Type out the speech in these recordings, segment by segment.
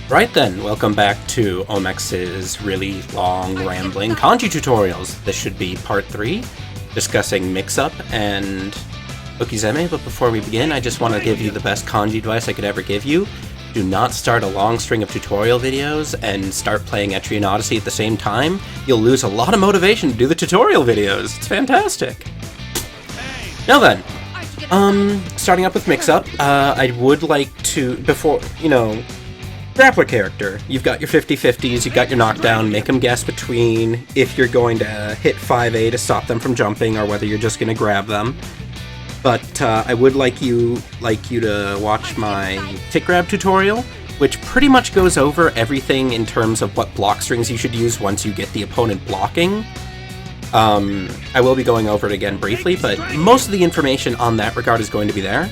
Right then, welcome back to Omex's really long, rambling kanji tutorials. This should be part 3, discussing Mixup and Okizeme, but before we begin, I just want to give you the best kanji advice I could ever give you. Do not start a long string of tutorial videos and start playing Etrian Odyssey at the same time. You'll lose a lot of motivation to do the tutorial videos. It's fantastic. Now then, starting up with Mixup, I would like to, before, grappler character. You've got your 50-50s, you've got your knockdown, make them guess between if you're going to hit 5A to stop them from jumping or whether you're just going to grab them. But I would like you to watch my tick grab tutorial, which pretty much goes over everything in terms of what block strings you should use once you get the opponent blocking. I will be going over it again briefly, but most of the information on that regard is going to be there.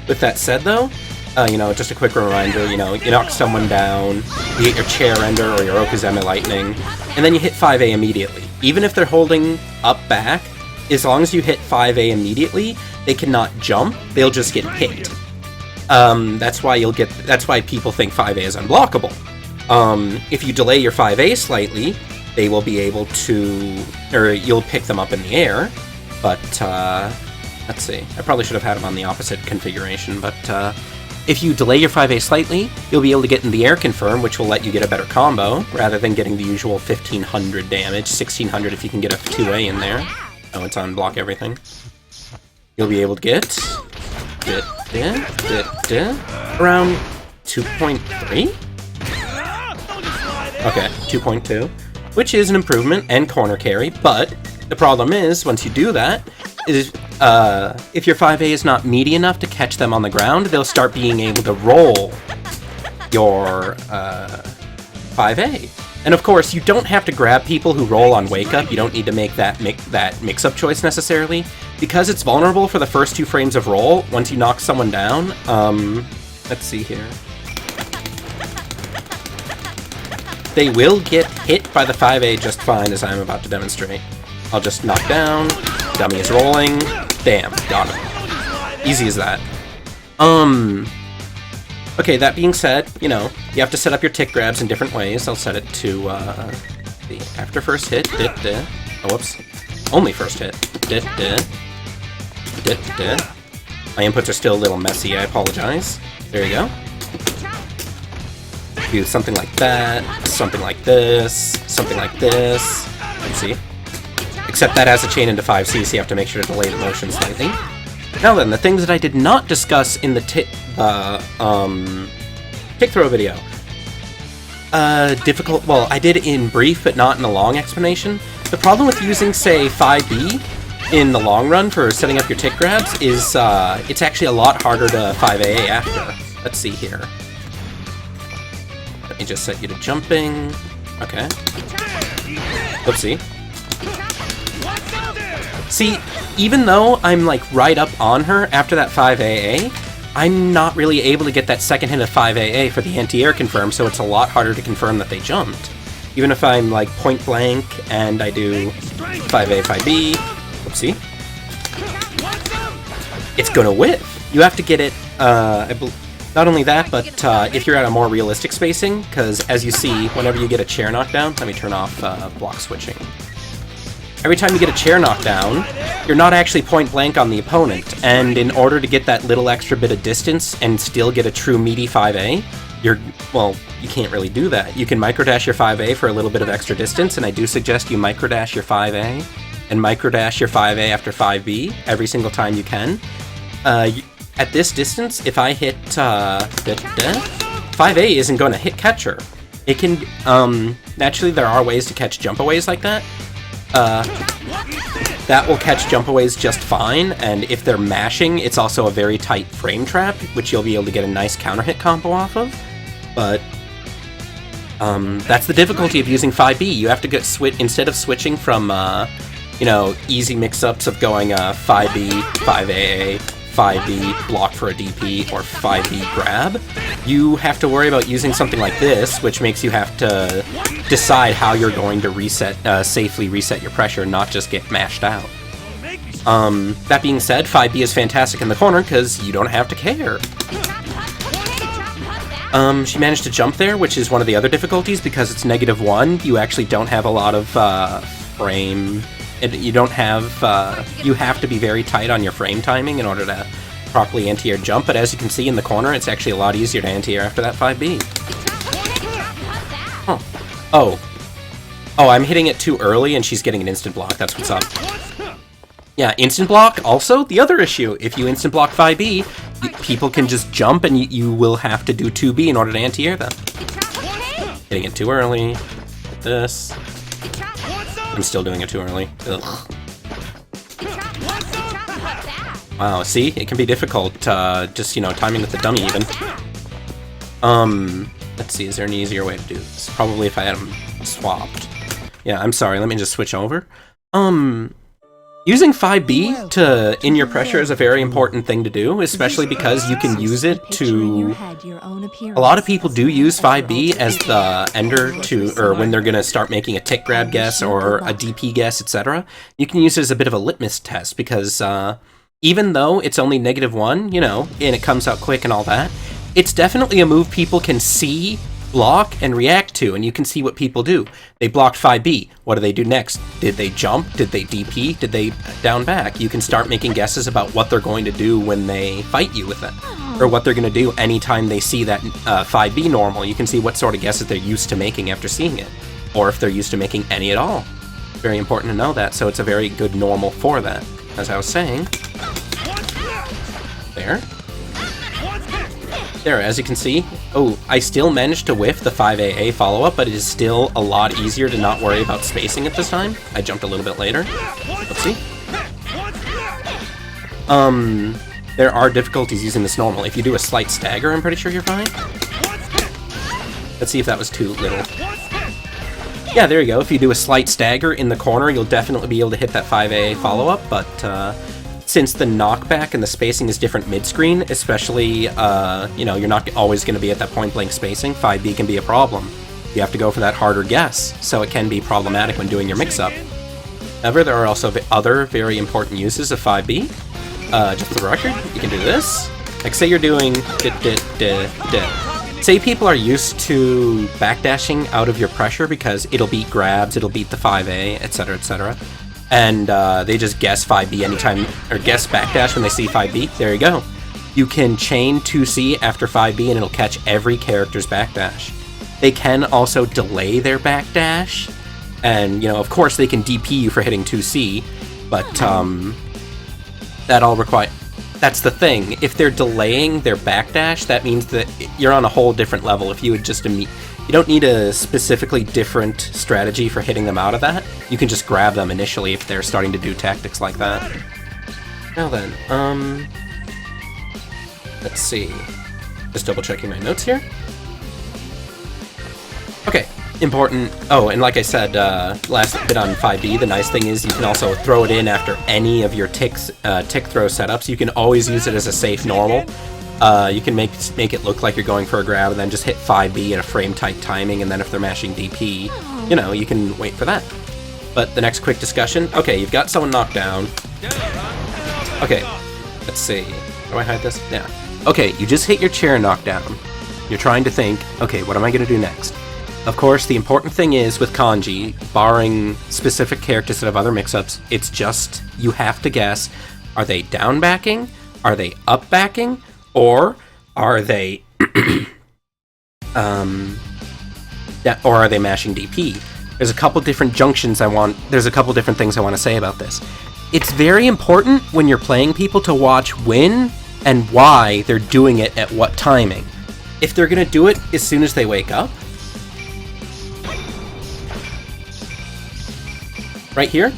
With that said though, just a quick reminder, you knock someone down, you get your chair ender or your Okizeme lightning, and then you hit 5A immediately. Even if they're holding up back, as long as you hit 5A immediately, they cannot jump, they'll just get hit. That's why people think 5A is unblockable. If you delay your 5A slightly, they will be able to, or you'll pick them up in the air, but, let's see, I probably should have had them on the opposite configuration, but, if you delay your 5A slightly, you'll be able to get in the air confirm, which will let you get a better combo, rather than getting the usual 1500 damage, 1600 if you can get a 2A in there. Oh, it's on block everything. You'll be able to get around 2.3? Okay, 2.2, which is an improvement and corner carry, but the problem is, once you do that, is if your 5A is not meaty enough to catch them on the ground, they'll start being able to roll your 5A. And of course, you don't have to grab people who roll on wake up. You don't need to make that mix-up choice necessarily. Because it's vulnerable for the first 2 frames of roll, once you knock someone down, let's see here. They will get hit by the 5A just fine, as I'm about to demonstrate. I'll just knock down, dummy is rolling, bam, got him. Easy as that. Okay, that being said, you have to set up your tick grabs in different ways. I'll set it to, the after first hit, oh, whoops, only first hit, My inputs are still a little messy, I apologize. There you go. Do something like that, something like this, something like this. Let's see. Except that has a chain into 5C, so you have to make sure to delay the motion slightly. Now then, the things that I did not discuss in the tick throw video. Well, I did in brief, but not in a long explanation. The problem with using, say, 5B in the long run for setting up your tick grabs is it's actually a lot harder to 5A after. Let's see here. Let me just set you to jumping. Okay. Oopsie. See, even though I'm right up on her after that 5AA, I'm not really able to get that second hit of 5AA for the anti-air confirm, so it's a lot harder to confirm that they jumped. Even if I'm point blank and I do 5A, 5B, whoopsie, it's gonna whiff. You have to get it, not only that, but if you're at a more realistic spacing, because as you see, whenever you get a chair knockdown, let me turn off block switching. Every time you get a chair knockdown, you're not actually point blank on the opponent, and in order to get that little extra bit of distance and still get a true meaty 5A, you can't really do that. You can microdash your 5A for a little bit of extra distance, and I do suggest you microdash your 5A and microdash your 5A after 5B every single time you can. At this distance, if I hit 5A isn't going to hit catcher. It can, naturally there are ways to catch jumpaways like that. That will catch jumpaways just fine, and if they're mashing, it's also a very tight frame trap, which you'll be able to get a nice counter hit combo off of. But that's the difficulty of using 5B. You have to get instead of switching from easy mix-ups of going 5B, 5AA, 5B, block for a DP, or 5B grab, you have to worry about using something like this, which makes you have to decide how you're going to safely reset your pressure, not just get mashed out. That being said, 5B is fantastic in the corner because you don't have to care. She managed to jump there, which is one of the other difficulties, because it's -1. You actually don't have a lot of frame. You don't have. You have to be very tight on your frame timing in order to properly anti-air jump. But as you can see in the corner, it's actually a lot easier to anti-air after that 5B. Huh. Oh, I'm hitting it too early, and she's getting an instant block. That's what's up. Yeah, instant block. Also, the other issue: if you instant block 5B, people can just jump, and you will have to do 2B in order to anti-air them. Hitting it too early. Like this. I'm still doing it too early. Ugh. Wow, see? It can be difficult, just, timing with the dummy, even. Let's see, is there an easier way to do this? Probably if I had them swapped. Yeah, I'm sorry, let me just switch over. Using 5B in your pressure is a very important thing to do, especially because you can use it to... A lot of people do use 5B as the ender or when they're gonna start making a tick grab guess or a DP guess, etc. You can use it as a bit of a litmus test, because even though it's only -1, and it comes out quick and all that, it's definitely a move people can see, block, and react to, and you can see what people do. They blocked 5B. What do they do next? Did they jump? Did they DP? Did they down back? You can start making guesses about what they're going to do when they fight you with it, or what they're going to do anytime they see that 5B normal. You can see what sort of guesses they're used to making after seeing it, or if they're used to making any at all. Very important to know that, so it's a very good normal for that. As I was saying, there, as you can see, I still managed to whiff the 5AA follow-up, but it is still a lot easier to not worry about spacing at this time. I jumped a little bit later. Let's see. There are difficulties using this normal. If you do a slight stagger, I'm pretty sure you're fine. Let's see if that was too little. Yeah, there you go. If you do a slight stagger in the corner, you'll definitely be able to hit that 5AA follow-up, but since the knockback and the spacing is different mid-screen, especially, you're not always going to be at that point-blank spacing, 5B can be a problem. You have to go for that harder guess, so it can be problematic when doing your mix-up. However, there are also other very important uses of 5B. Just for the record, you can do this. Like, say you're doing... Say people are used to backdashing out of your pressure because it'll beat grabs, it'll beat the 5A, etc., etc., and they just guess 5B anytime, or guess backdash when they see 5B. There you go. You can chain 2C after 5B and it'll catch every character's backdash. They can also delay their backdash, and, of course they can DP you for hitting 2C, but that all require... That's the thing. If they're delaying their backdash, that means that you're on a whole different level. If you would just you don't need a specifically different strategy for hitting them out of that. You can just grab them initially if they're starting to do tactics like that. Now then, let's see. Just double checking my notes here. Okay. Important. Oh, and like I said, last bit on 5B, the nice thing is you can also throw it in after any of your tick throw setups. You can always use it as a safe normal. You can make it look like you're going for a grab and then just hit 5B in a frame-tight timing, and then if they're mashing DP, you can wait for that. But the next quick discussion, okay, you've got someone knocked down. Okay, let's see. How do I hide this? Yeah. Okay, you just hit your chair knockdown. You're trying to think, okay, what am I going to do next? Of course, the important thing is with Kanji, barring specific characters that have other mix-ups, it's just, you have to guess, are they down backing, are they up backing, or are they, or are they mashing DP? There's a couple different there's a couple different things I want to say about this. It's very important when you're playing people to watch when and why they're doing it at what timing. If they're going to do it as soon as they wake up, right here,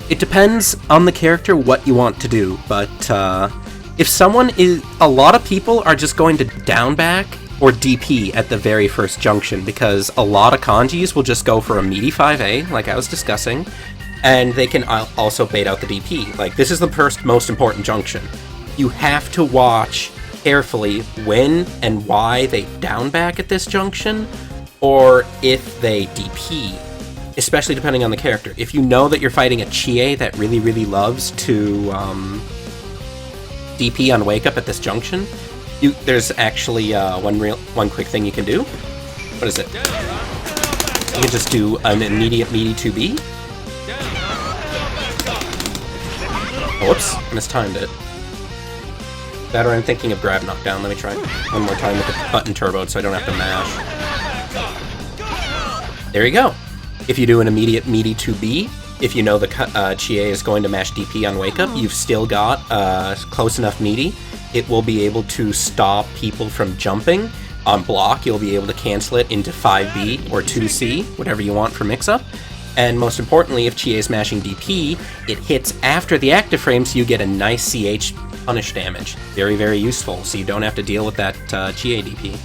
it depends on the character what you want to do, but if someone is... A lot of people are just going to down back or DP at the very first junction, because a lot of Kanjis will just go for a meaty 5A, like I was discussing, and they can also bait out the DP. Like, this is the first most important junction. You have to watch carefully when and why they down back at this junction, or if they DP. Especially depending on the character. If you know that you're fighting a Chie that really, really loves to DP on wake up at this junction, There's actually one quick thing you can do. What is it? You can just do an immediate meaty 2B. Oh, whoops, I mistimed it. That or I'm thinking of grab knockdown. Let me try one more time with the button turboed so I don't have to mash. There you go. If you do an immediate meaty 2B, if you know the Chie is going to mash DP on wake up, you've still got close enough meaty. It will be able to stop people from jumping. On block, you'll be able to cancel it into 5B or 2C, whatever you want for mix-up. And most importantly, if Chie is mashing DP, it hits after the active frame, so you get a nice CH punish damage. Very, very useful, so you don't have to deal with that Chie DP.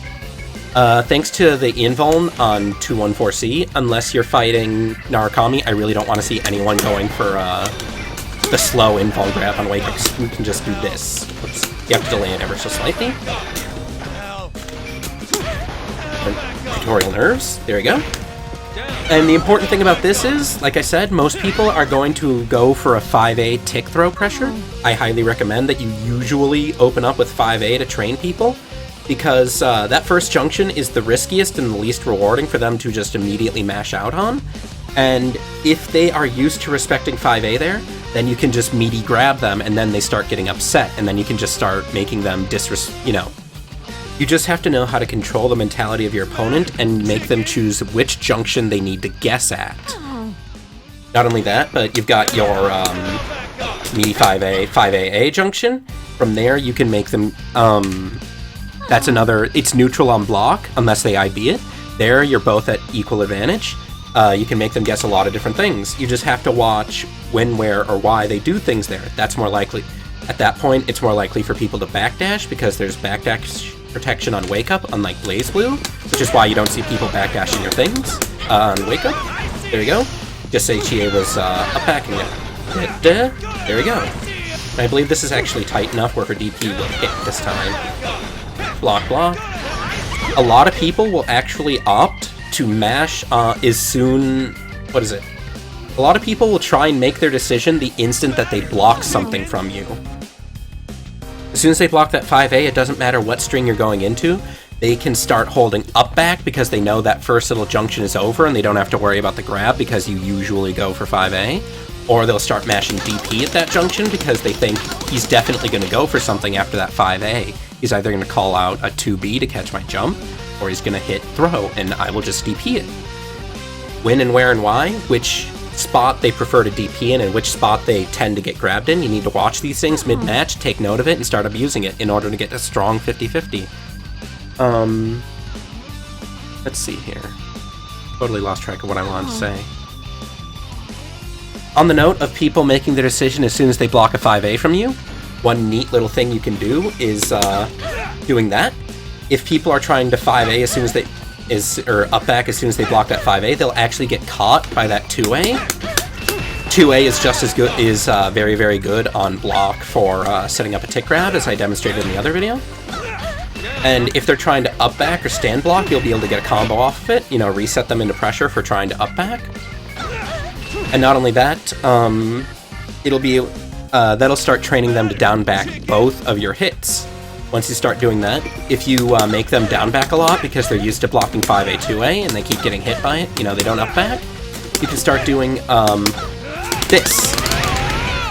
Thanks to the invuln on 214C, unless you're fighting Narukami, I really don't want to see anyone going for the slow invuln grab on wake up. You can just do this. Oops. You have to delay it ever so slightly. Tutorial nerves. There we go. And the important thing about this is, like I said, most people are going to go for a 5A tick throw pressure. I highly recommend that you usually open up with 5A to train people, because that first junction is the riskiest and the least rewarding for them to just immediately mash out on. And if they are used to respecting 5A there, then you can just meaty grab them, and then they start getting upset, and then you can just start making them You just have to know how to control the mentality of your opponent and make them choose which junction they need to guess at. Not only that, but you've got your meaty 5AA junction. From there, you can make them... that's another... It's neutral on block, unless they IB it. There, you're both at equal advantage. You can make them guess a lot of different things. You just have to watch when, where, or why they do things there. That's more likely. At that point, it's more likely for people to backdash, because there's backdash protection on Wake Up, unlike Blaze Blue, which is why you don't see people backdashing your things on Wake Up. There we go. Just say Chie was up-backing it. There we go. And I believe this is actually tight enough where her DP will hit this time. Block, block. A lot of people will actually opt to mash as soon... What is it? A lot of people will try and make their decision the instant that they block something from you. As soon as they block that 5A, it doesn't matter what string you're going into, they can start holding up back because they know that first little junction is over and they don't have to worry about the grab because you usually go for 5A. Or they'll start mashing DP at that junction because they think he's definitely going to go for something after that 5A. He's either going to call out a 2B to catch my jump, or he's going to hit throw, and I will just DP it. When and where and why, which spot they prefer to DP in and which spot they tend to get grabbed in. You need to watch these things mid-match, take note of it, and start abusing it in order to get a strong 50-50. Let's see here. Totally lost track of what I wanted to say. On the note of people making their decision as soon as they block a 5A from you, one neat little thing you can do is doing that. If people are trying to 5A as soon as they... or up back as soon as they block that 5A, they'll actually get caught by that 2A. 2A is just as good, is very, very good on block for setting up a tick grab, as I demonstrated in the other video. And if they're trying to up back or stand block, you'll be able to get a combo off of it, you know, reset them into pressure for trying to up back. And not only that, it'll be, that'll start training them to down back both of your hits. Once you start doing that, if you make them down back a lot because they're used to blocking 5A, 2A, and they keep getting hit by it, you know, they don't up back, you can start doing this.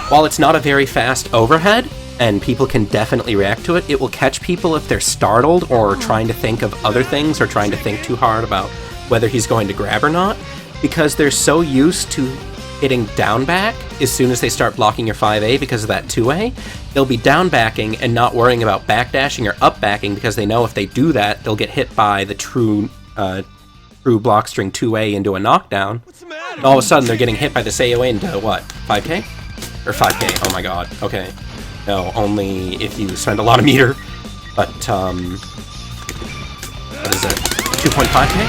While it's not a very fast overhead, and people can definitely react to it, it will catch people if they're startled or trying to think of other things or trying to think too hard about whether he's going to grab or not, because they're so used to hitting down back as soon as they start blocking your 5A because of that 2A, they'll be down backing and not worrying about backdashing or up backing because they know if they do that, they'll get hit by the true block string 2A into a knockdown. And all of a sudden, they're getting hit by this AOA into what? 5K? Or 5K? Oh my god. Okay. No, only if you spend a lot of meter. But, what is it? 2.5K?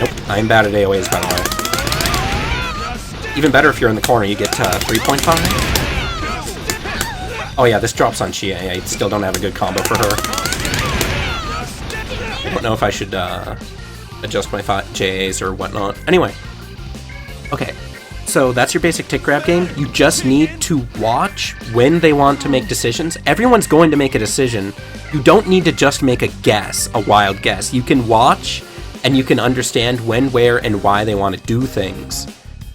Nope. I'm bad at AOAs, by the way. Even better if you're in the corner, you get 3.5. Oh yeah, this drops on Chie. I still don't have a good combo for her. I don't know if I should adjust my JAs or whatnot. Anyway. Okay. So that's your basic tick grab game. You just need to watch when they want to make decisions. Everyone's going to make a decision you don't need to just make a guess, a wild guess. You can watch, and you can understand when, where, and why they want to do things.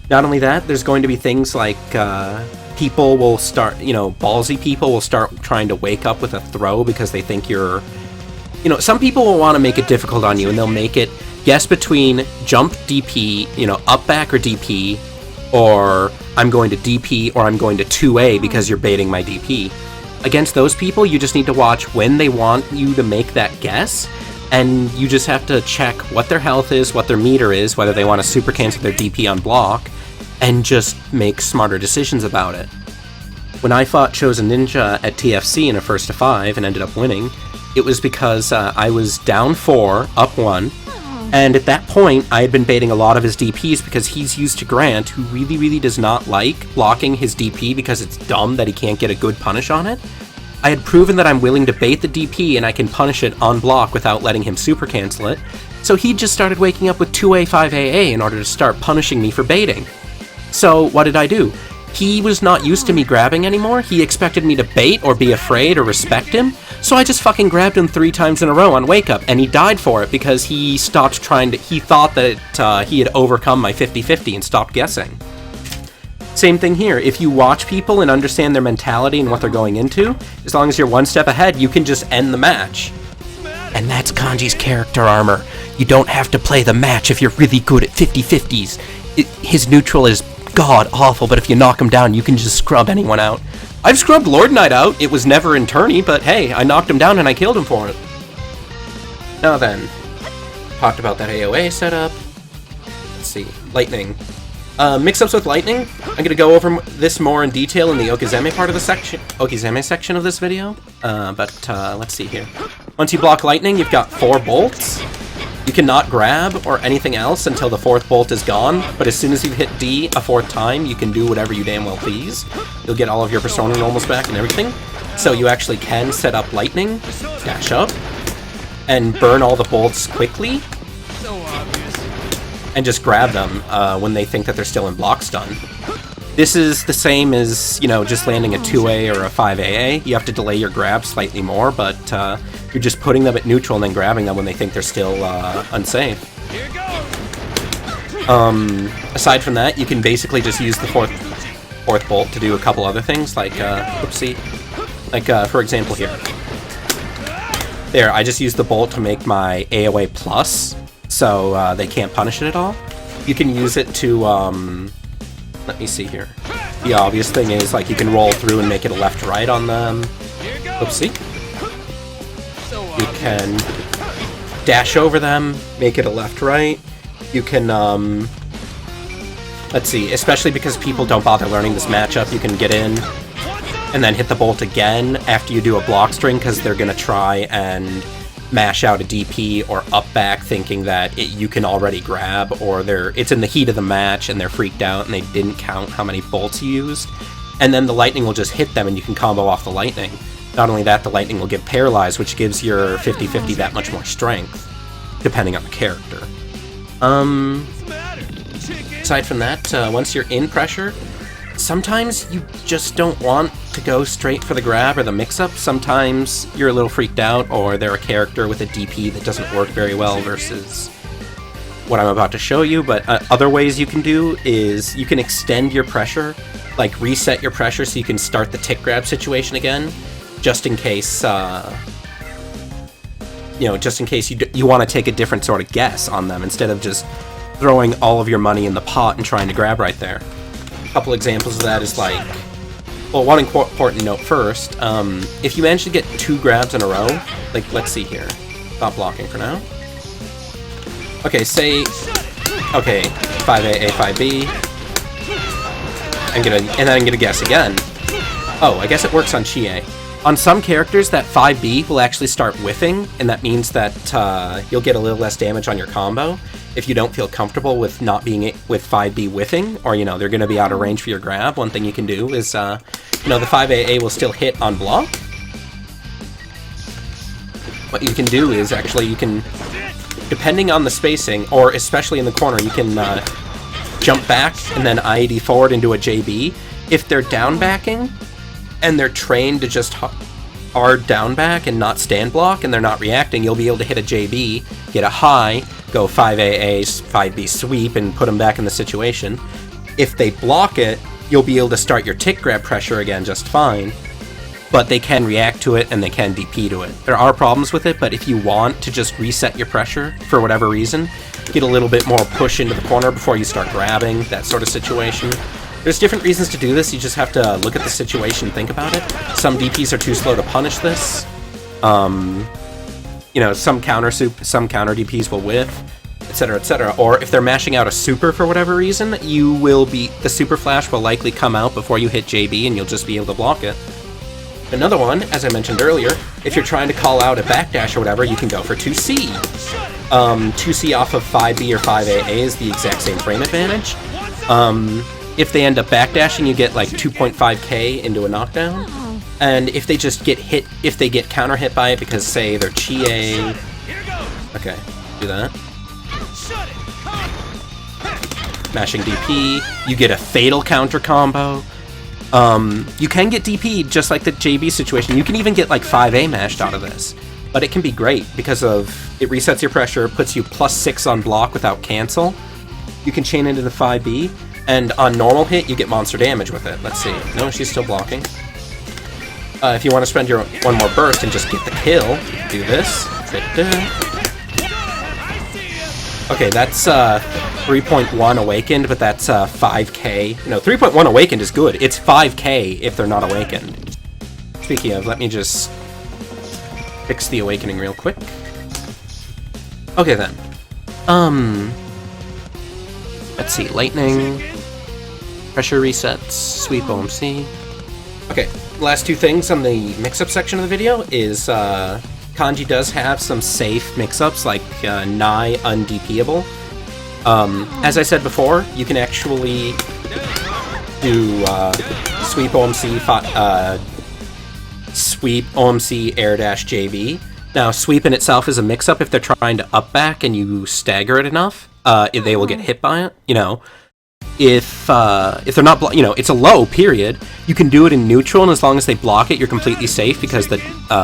Not only that, there's going to be things like people will start, ballsy people will start trying to wake up with a throw because they think you're, some people will want to make it difficult on you, and they'll make it guess between jump DP, up back or DP, or I'm going to DP, or I'm going to 2A because you're baiting my DP. Against those people, you just need to watch when they want you to make that guess, and you just have to check what their health is, what their meter is, whether they want to super cancel their DP on block, and just make smarter decisions about it. When I fought Chosen Ninja at TFC in a 1st to 5 and ended up winning, it was because I was down 4, up 1, and at that point I had been baiting a lot of his DPs because he's used to Grant, who really, really does not like blocking his DP because it's dumb that he can't get a good punish on it. I had proven that I'm willing to bait the DP and I can punish it on block without letting him super cancel it, so he just started waking up with 2A, 5AA in order to start punishing me for baiting. So what did I do? He was not used to me grabbing anymore. He expected me to bait or be afraid or respect him, so I just fucking grabbed him 3 times in a row on wake up, and he died for it because he stopped he thought that he had overcome my 50-50 and stopped guessing. Same thing here. If you watch people and understand their mentality and what they're going into, as long as you're one step ahead, you can just end the match. And that's Kanji's character armor. You don't have to play the match if you're really good at 50-50s. His neutral is god-awful, but if you knock him down, you can just scrub anyone out. I've scrubbed Lord Knight out. It was never in tourney, but hey, I knocked him down and I killed him for it. Now then, talked about that AOA setup. Let's see, Lightning. Mix-ups with Lightning. I'm going to go over this more in detail in the Okizeme part of the Okizeme section of this video. But let's see here. Once you block Lightning, you've got 4 bolts. You cannot grab or anything else until the 4th bolt is gone, but as soon as you hit D a 4th time, you can do whatever you damn well please. You'll get all of your Persona normals back and everything. So you actually can set up Lightning, dash up, and burn all the bolts quickly, and just grab them when they think that they're still in block stun. This is the same as, just landing a 2A or a 5AA. You have to delay your grab slightly more, but you're just putting them at neutral and then grabbing them when they think they're still unsafe. Aside from that, you can basically just use the fourth bolt to do a couple other things, like, for example here. There, I just used the bolt to make my AOA plus, so they can't punish it at all. You can use it to, let me see here. The obvious thing is, like, you can roll through and make it a left-right on them. Oopsie. You can dash over them, make it a left-right. You can, let's see, especially because people don't bother learning this matchup, you can get in and then hit the bolt again after you do a block string, because they're going to try and mash out a DP or up back thinking that you can already grab, or it's in the heat of the match and they're freaked out and they didn't count how many bolts you used. And then the lightning will just hit them and you can combo off the lightning. Not only that, the lightning will get paralyzed, which gives your 50-50 that much more strength, depending on the character. Aside from that, once you're in pressure, sometimes you just don't want to go straight for the grab or the mix-up. Sometimes you're a little freaked out, or they're a character with a DP that doesn't work very well versus what I'm about to show you. But other ways you can do is you can extend your pressure, like reset your pressure so you can start the tick grab situation again, just in case, just in case you want to take a different sort of guess on them instead of just throwing all of your money in the pot and trying to grab right there. A couple examples of that is like, well, one important note first, if you manage to get 2 grabs in a row, like, let's see here, stop blocking for now. Okay, say, okay, 5A, A, 5B, and then I'm gonna guess again. Oh, I guess it works on Chie. On some characters, that 5B will actually start whiffing, and that means that you'll get a little less damage on your combo if you don't feel comfortable with not being with 5B whiffing, or they're going to be out of range for your grab. One thing you can do is, the 5AA will still hit on block. What you can do is actually depending on the spacing, or especially in the corner, you can jump back and then IED forward into a JB. If they're down backing and they're trained to just are down back and not stand block and they're not reacting, you'll be able to hit a JB, get a high, go 5AA, 5B sweep, and put them back in the situation. If they block it, you'll be able to start your tick grab pressure again just fine, but they can react to it and they can DP to it. There are problems with it, but if you want to just reset your pressure for whatever reason, get a little bit more push into the corner before you start grabbing, that sort of situation. There's different reasons to do this, you just have to look at the situation, think about it. Some DPs are too slow to punish this. You know, some counter DPs will whiff, etc., etc. Or if they're mashing out a super for whatever reason, the super flash will likely come out before you hit JB and you'll just be able to block it. Another one, as I mentioned earlier, if you're trying to call out a backdash or whatever, you can go for 2C. 2C off of 5B or 5AA is the exact same frame advantage. If they end up backdashing, you get like 2.5k into a knockdown. And if they just get hit, if they get counter hit by it because, say, they're Chie... Okay, do that. Mashing DP, you get a fatal counter combo. You can get DP'd just like the JB situation. You can even get like 5A mashed out of this. But it can be great because of it resets your pressure, puts you +6 on block without cancel. You can chain into the 5B, and on normal hit, you get monster damage with it. Let's see. No, she's still blocking. If you want to spend your one more burst and just get the kill, do this. Okay, that's 3.1 awakened, but that's 5k. No, 3.1 awakened is good. It's 5k if they're not awakened. Speaking of, let me just fix the awakening real quick. Okay then. Let's see, lightning, pressure resets, sweep OMC. Okay, last two things on the mix-up section of the video is Kanji does have some safe mix-ups, like nigh undPable. As I said before, you can actually do sweep OMC air dash JB. Now, sweep in itself is a mix-up if they're trying to up back and you stagger it enough. They will get hit by it, you know. If they're not, it's a low, period. You can do it in neutral, and as long as they block it, you're completely safe, because the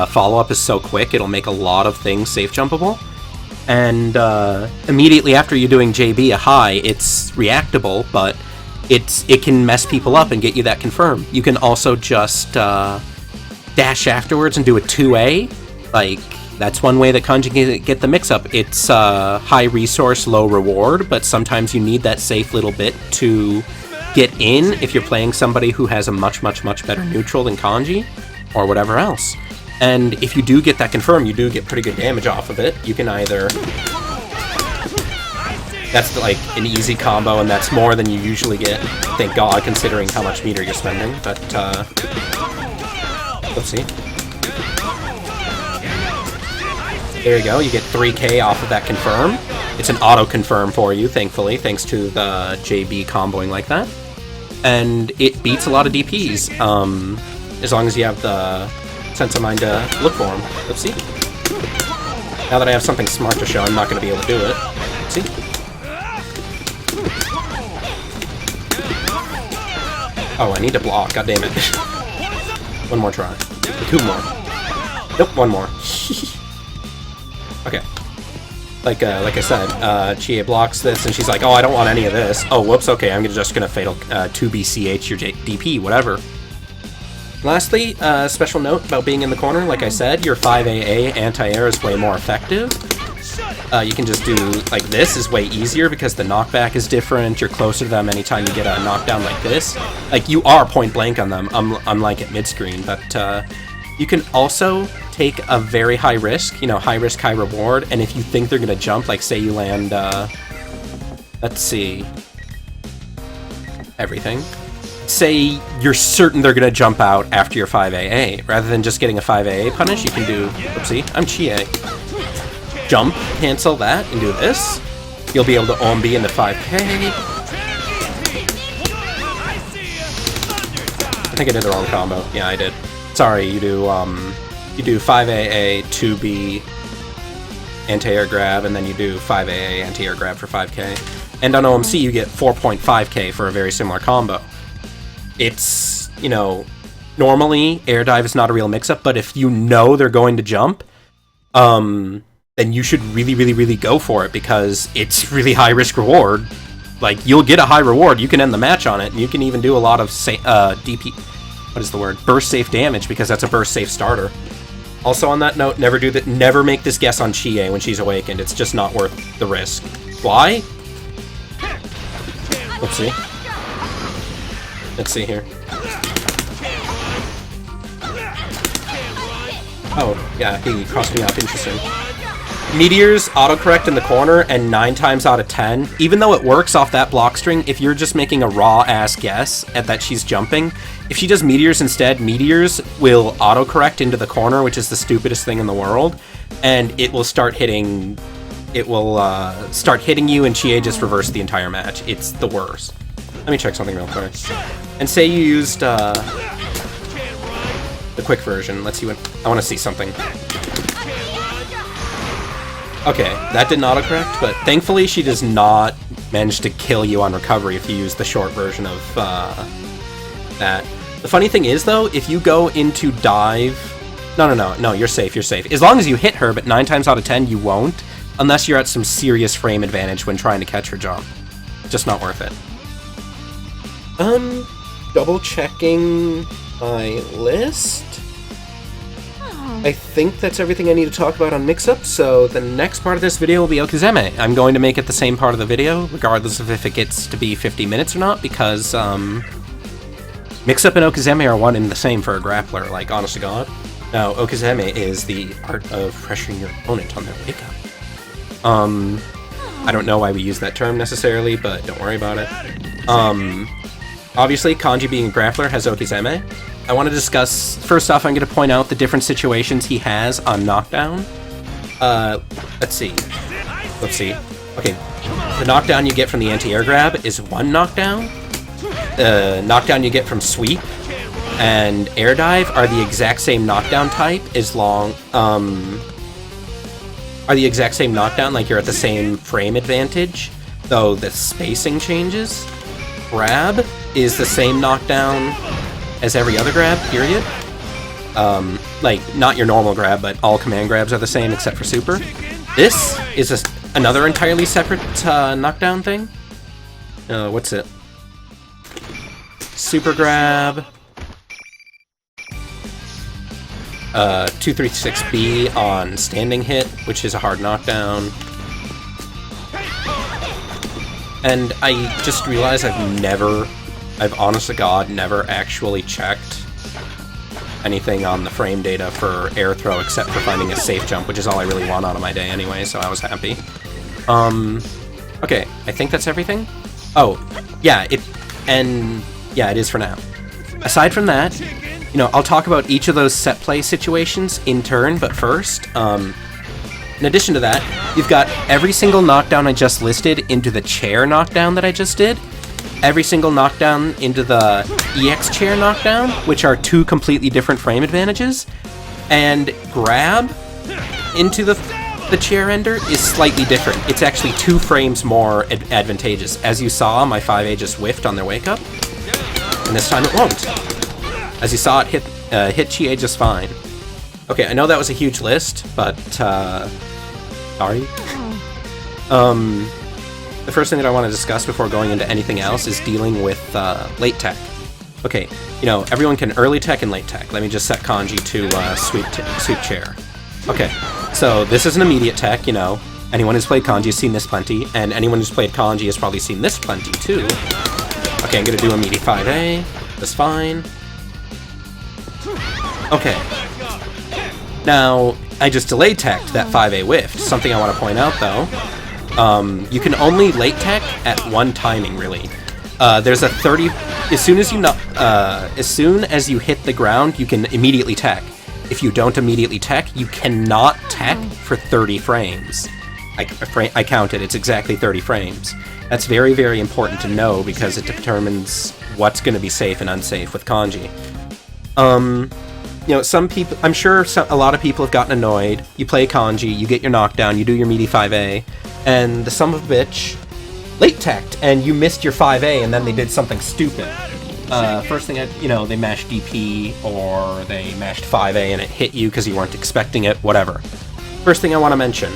follow-up is so quick, it'll make a lot of things safe jumpable. And immediately after you're doing JB a high, it's reactable, but it can mess people up and get you that confirm. You can also just dash afterwards and do a 2A. Like, that's one way that Kanji can get the mix-up. It's high resource, low reward, but sometimes you need that safe little bit to get in if you're playing somebody who has a much, much, much better neutral than Kanji, or whatever else. And if you do get that confirm, you do get pretty good damage off of it. You can either... That's like an easy combo, and that's more than you usually get, thank God, considering how much meter you're spending, but oopsie. There you go, you get 3k off of that confirm. It's an auto-confirm for you, thankfully, thanks to the JB comboing like that. And it beats a lot of DPs, as long as you have the sense of mind to look for them. Let's see. Now that I have something smart to show, I'm not going to be able to do it. Let's see. Oh, I need to block, god damn it. One more try. 2 more. Nope, 1 more. Okay. Like I said, Chie blocks this, and she's like, oh, I don't want any of this. Oh, whoops, okay, I'm just gonna fatal 2BCH your DP, whatever. Lastly, special note about being in the corner, like I said, your 5AA anti-air is way more effective. You can just do, like, this is way easier because the knockback is different, you're closer to them anytime you get a knockdown like this. Like, you are point blank on them, unlike at mid-screen, but you can also take a very high risk, high risk, high reward, and if you think they're gonna jump, like say you land, let's see, everything. Say you're certain they're gonna jump out after your 5AA. Rather than just getting a 5AA punish, you can do, oopsie, I'm Chie. Jump, cancel that, and do this. You'll be able to OMB into 5k. I think I did the wrong combo. Yeah, I did. Sorry, you do 5AA, 2B, anti-air grab, and then you do 5AA, anti-air grab for 5k. And on OMC, you get 4.5k for a very similar combo. It's, no normally air dive is not a real mix-up, but if you know they're going to jump, then you should really, really, really go for it, because it's really high risk reward. Like, you'll get a high reward, you can end the match on it, and you can even do a lot of DP, what is the word? Burst safe damage, because that's a burst safe starter. Also on that note, never make this guess on Chie when she's awakened. It's just not worth the risk. Why? Let's see. Let's see here. Oh, yeah, he crossed me off. Interesting. Meteors autocorrect in the corner, and 9 times out of 10, even though it works off that block string, if you're just making a raw-ass guess at that she's jumping, if she does meteors instead, meteors will autocorrect into the corner, which is the stupidest thing in the world, and it will start hitting... It will start hitting you, and Chie just reverse the entire match. It's the worst. Let me check something real quick. And say you used the quick version. Let's see what... I want to see something. Okay, that didn't autocorrect, but thankfully she does not manage to kill you on recovery if you use the short version of that. The funny thing is, though, if you go into dive... No, you're safe, you're safe. As long as you hit her, but 9 times out of 10 you won't, unless you're at some serious frame advantage when trying to catch her jump. Just not worth it. Double checking my list. I think that's everything I need to talk about on Mixup, so the next part of this video will be Okizeme. I'm going to make it the same part of the video, regardless of if it gets to be 50 minutes or not, because Mixup and Okizeme are one and the same for a grappler, like, honest to God. Now, Okizeme is the art of pressuring your opponent on their wake-up. I don't know why we use that term necessarily, but don't worry about it. Obviously, Kanji being a grappler has Okizeme. I want to discuss, first off, I'm going to point out the different situations he has on knockdown. Let's see. Okay, the knockdown you get from the anti-air grab is 1 knockdown. The knockdown you get from sweep and air dive are the exact same knockdown type, as long, are the exact same knockdown, like you're at the same frame advantage, though the spacing changes. Grab is the same knockdown as every other grab, period. Like, not your normal grab, but all command grabs are the same except for super. This is another entirely separate knockdown thing. What's it? Super grab. 236B on standing hit, which is a hard knockdown. And I just realized I've honest to God never actually checked anything on the frame data for air throw except for finding a safe jump, which is all I really want out of my day anyway, so I was happy. Okay, I think that's everything. Oh, yeah, it is for now. Aside from that, you know, I'll talk about each of those set play situations in turn, but first, in addition to that, you've got every single knockdown I just listed into the chair knockdown that I just did, every single knockdown into the EX chair knockdown, which are 2 completely different frame advantages, and grab into the chair ender is slightly different. It's actually 2 frames more advantageous. As you saw, my 5A just whiffed on their wake up, and this time it won't. As you saw, it hit Chie just fine. Okay, I know that was a huge list, but sorry. The first thing that I want to discuss before going into anything else is dealing with late tech. Okay, you know, everyone can early tech and late tech. Let me just set Kanji to sweep chair. Okay, so this is an immediate tech, you know. Anyone who's played Kanji has seen this plenty, and anyone who's played Kanji has probably seen this plenty too. Okay, I'm gonna do immediate 5A. That's fine. Okay. Now, I just delayed teched that 5A whiffed. Something I want to point out, though. You can only late tech at one timing, really. There's a 30... As soon as you hit the ground, you can immediately tech. If you don't immediately tech, you cannot tech for 30 frames. I counted. It's exactly 30 frames. That's very, very important to know because it determines what's going to be safe and unsafe with Kanji. You know, some people... I'm sure a lot of people have gotten annoyed. You play Kanji, you get your knockdown, you do your meaty 5A, and the son of a bitch late teched, and you missed your 5A, and then they did something stupid. first thing, they mashed DP, or they mashed 5A and it hit you because you weren't expecting it, whatever. First thing I want to mention,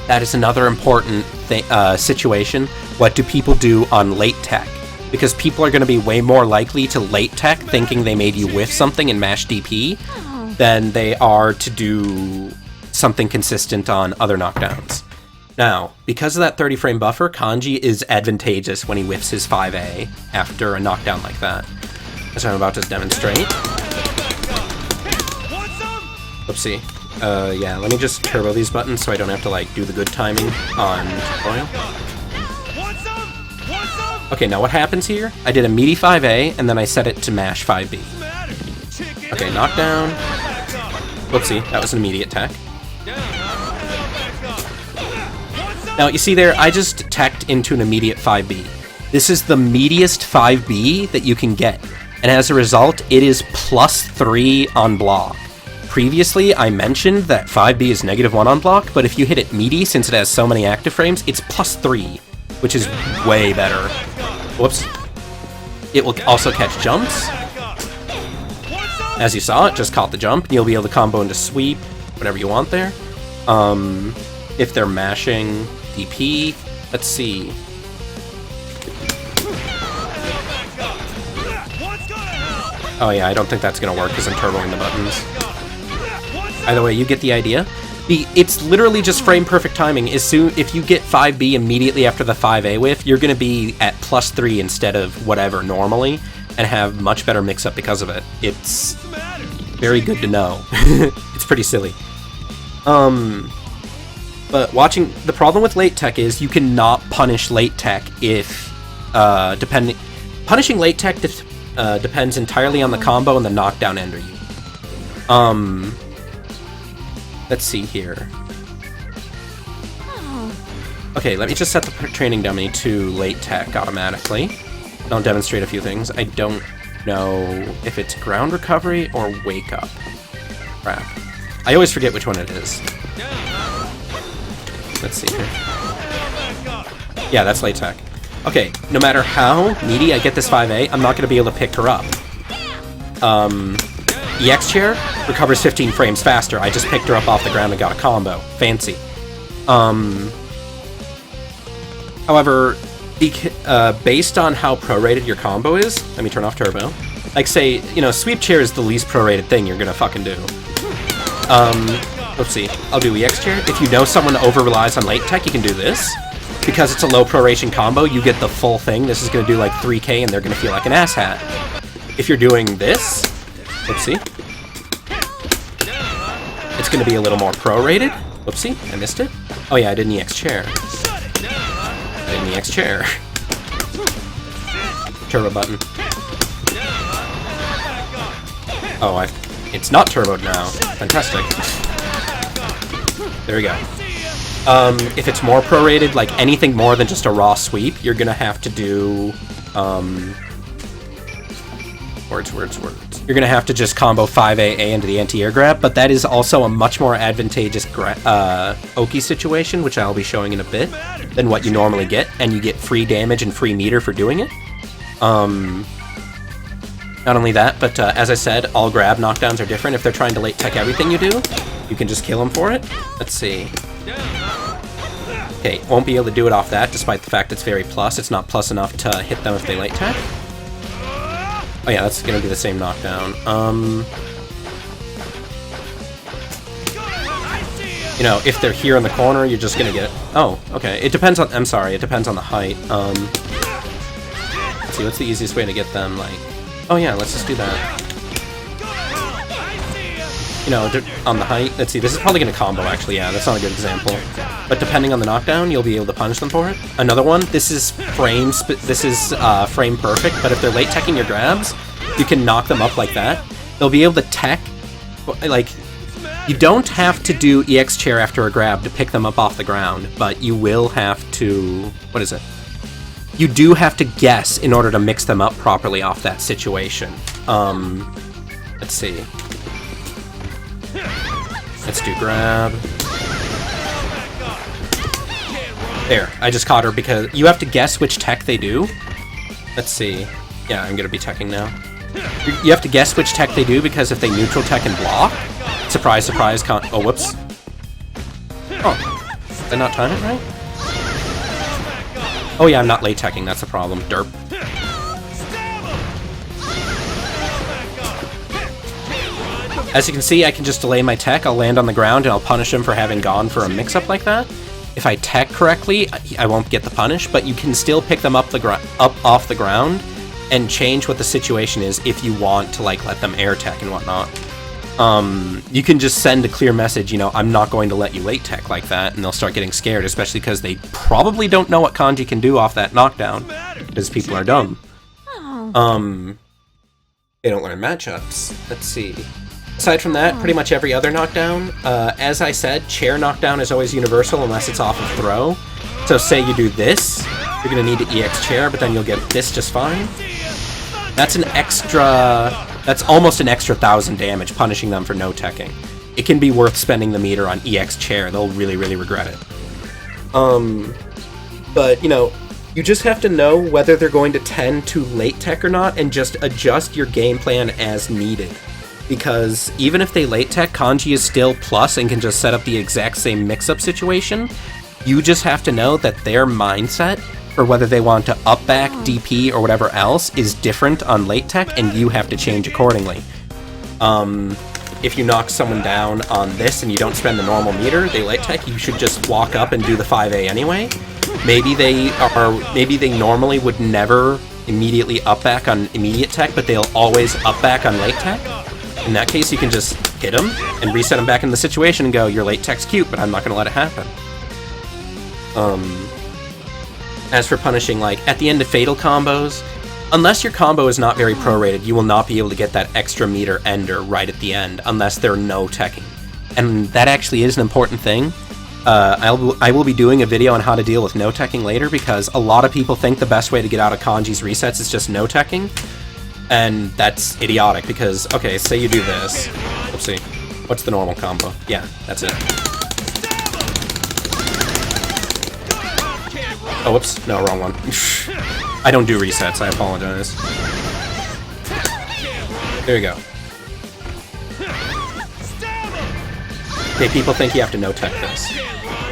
that is another important situation. What do people do on late tech? Because people are going to be way more likely to late tech thinking they made you whiff something and mash DP than they are to do something consistent on other knockdowns. Now, because of that 30 frame buffer, Kanji is advantageous when he whiffs his 5A after a knockdown like that. As I'm about to demonstrate. Oopsie. Yeah, let me just turbo these buttons so I don't have to, like, do the good timing on tutorial. Okay, now what happens here? I did a meaty 5A, and then I set it to mash 5B. Okay, knockdown. Whoopsie, that was an immediate tech. Now, you see there, I just teched into an immediate 5B. This is the meatiest 5B that you can get, and as a result, it is +3 on block. Previously, I mentioned that 5B is -1 on block, but if you hit it meaty, since it has so many active frames, it's +3, which is way better. Whoops. It will also catch jumps. As you saw, it just caught the jump, and you'll be able to combo into sweep, whatever you want there. If they're mashing DP, let's see. Oh yeah, I don't think that's gonna work because I'm turboing the buttons. Either way, you get the idea. It's literally just frame perfect timing. If you get 5B immediately after the 5A whiff, you're gonna be at +3 instead of whatever normally, and have much better mix-up because of it. It's very good to know. It's pretty silly. But the problem with late tech is you cannot punish late tech if, punishing late tech depends entirely on the combo and the knockdown ender you. Let's see here. Okay, let me just set the training dummy to late tech automatically. I'll demonstrate a few things. I don't know if it's ground recovery or wake up. Crap. I always forget which one it is. Let's see here. Yeah, that's late tech. Okay, no matter how meaty I get this 5A, I'm not going to be able to pick her up. EX chair recovers 15 frames faster. I just picked her up off the ground and got a combo. Fancy. However, based on how prorated your combo is, let me turn off turbo. Like, say, sweep chair is the least prorated thing you're gonna fucking do. Oopsie. I'll do EX chair. If you know someone over-relies on late tech, you can do this. Because it's a low proration combo, you get the full thing. This is gonna do like 3K and they're gonna feel like an asshat. If you're doing this, whoopsie, it's gonna be a little more prorated. Whoopsie, I missed it. Oh yeah, I did an EX chair. I did an EX chair. Turbo button. Oh, it's not turboed now. Fantastic. There we go. If it's more prorated, like anything more than just a raw sweep, you're gonna have to do, words. You're gonna have to just combo 5A into the anti-air grab, but that is also a much more advantageous Oki situation, which I'll be showing in a bit, than what you normally get, and you get free damage and free meter for doing it. Not only that, but as I said, all grab knockdowns are different. If they're trying to late tech everything you do, you can just kill them for it. Let's see. Okay, won't be able to do it off that, despite the fact it's very plus. It's not plus enough to hit them if they late tech. Oh yeah, that's gonna be the same knockdown. If they're here in the corner, you're just gonna get... Oh, okay. It depends on... I'm sorry, it depends on the height. Let's see, what's the easiest way to get them, like... Oh yeah, let's just do that. On the height, let's see, this is probably going to combo, actually, yeah, that's not a good example. But depending on the knockdown, you'll be able to punish them for it. Another one, this is frame perfect, but if they're late teching your grabs, you can knock them up like that. They'll be able to tech, like, you don't have to do EX chair after a grab to pick them up off the ground, but you will have to, what is it? You do have to guess in order to mix them up properly off that situation. Let's see. Let's do grab. There, I just caught her because you have to guess which tech they do. Let's see. Yeah, I'm gonna be teching now. You have to guess which tech they do, because if they neutral tech and block, surprise, surprise, oh, whoops. Oh, did I not time it right? Oh yeah, I'm not late teching, that's the problem. Derp. As you can see, I can just delay my tech, I'll land on the ground, and I'll punish him for having gone for a mix-up like that. If I tech correctly, I won't get the punish, but you can still pick them up off the ground and change what the situation is if you want to, like, let them air tech and whatnot. You can just send a clear message, you know, I'm not going to let you late tech like that, and they'll start getting scared, especially because they probably don't know what Kanji can do off that knockdown, because people are dumb. They don't learn matchups. Let's see. Aside from that, pretty much every other knockdown, as I said, chair knockdown is always universal unless it's off of throw. So say you do this, you're going to need to EX chair, but then you'll get this just fine. That's almost an extra 1,000 damage, punishing them for no teching. It can be worth spending the meter on EX chair, they'll really, really regret it. But, you know, you just have to know whether they're going to tend to late tech or not, and just adjust your game plan as needed. Because even if they late tech, Kanji is still plus and can just set up the exact same mix-up situation. You just have to know that their mindset, or whether they want to up back, DP, or whatever else, is different on late tech, and you have to change accordingly. If you knock someone down on this and you don't spend the normal meter, they late tech, you should just walk up and do the 5A anyway. Maybe they normally would never immediately up back on immediate tech, but they'll always up back on late tech. In that case, you can just hit them and reset them back in the situation and go, your late tech's cute, but I'm not going to let it happen. As for punishing, like, at the end of fatal combos, unless your combo is not very prorated, you will not be able to get that extra meter ender right at the end, unless they're no teching. And that actually is an important thing. I will be doing a video on how to deal with no teching later, because a lot of people think the best way to get out of Kanji's resets is just no teching. And that's idiotic, because, okay, say you do this. Let's see. What's the normal combo? Yeah, that's it. Oh, whoops. No, wrong one. I don't do resets, I apologize. There you go. Okay, people think you have to no-tech this.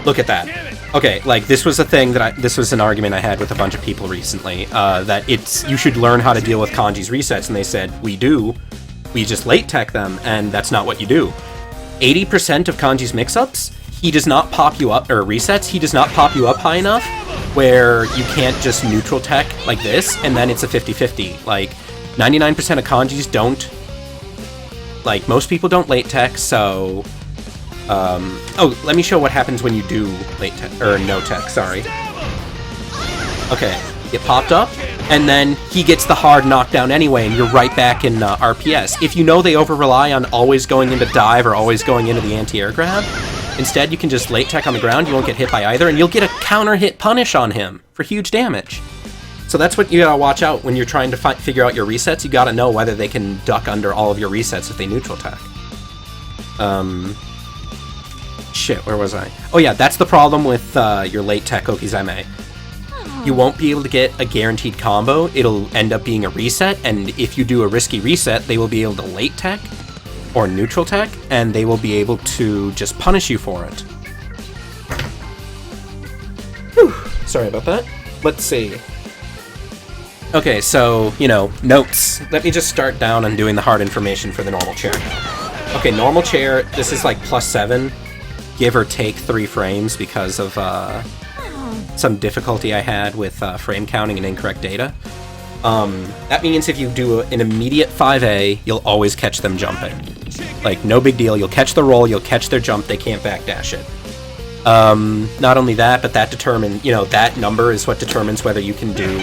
Look at that. Okay, like, this was a thing this was an argument I had with a bunch of people recently, that you should learn how to deal with Kanji's resets, and they said, we do. We just late tech them, and that's not what you do. 80% of Kanji's mix-ups, he does not pop you up, or resets, he does not pop you up high enough where you can't just neutral tech like this, and then it's a 50-50. Like, 99% of Kanjis don't, like, most people don't late tech, so... oh, let me show what happens when you do late tech, or no tech, sorry. Okay, it popped up, and then he gets the hard knockdown anyway, and you're right back in RPS. If you know they over-rely on always going into dive or always going into the anti-air grab, instead you can just late tech on the ground, you won't get hit by either, and you'll get a counter-hit punish on him for huge damage. So that's what you gotta watch out when you're trying to figure out your resets. You gotta know whether they can duck under all of your resets if they neutral tech. Shit, where was I? Oh yeah, that's the problem with your late tech Okizeme. You won't be able to get a guaranteed combo, it'll end up being a reset, and if you do a risky reset, they will be able to late tech, or neutral tech, and they will be able to just punish you for it. Whew, sorry about that. Let's see. Okay, so, you know, notes. Let me just start down on doing the hard information for the normal chair. Okay, normal chair, this is like +7. Give or take 3 frames because of some difficulty I had with frame counting and incorrect data. That means if you do an immediate 5A, you'll always catch them jumping. Like, no big deal, you'll catch the roll, you'll catch their jump, they can't backdash it. Not only that, but that number is what determines whether you can do,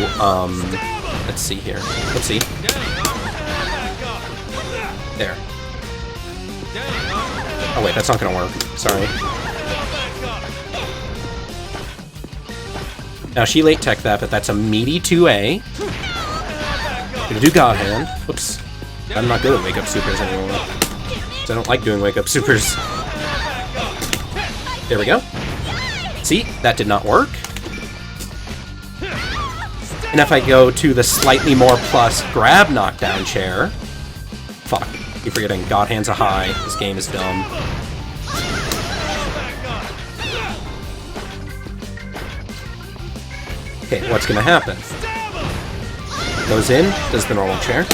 let's see here. Let's see. There. Oh wait, that's not gonna work. Sorry. Now she late tech that, but that's a meaty 2A. Gonna do God Hand. Whoops. I'm not good at wake up supers anymore. So I don't like doing wake up supers. There we go. See? That did not work. And if I go to the slightly more plus grab knockdown chair... Fuck. Keep forgetting God Hand's a high. This game is dumb. Okay, what's gonna happen? Goes in, does the normal chair.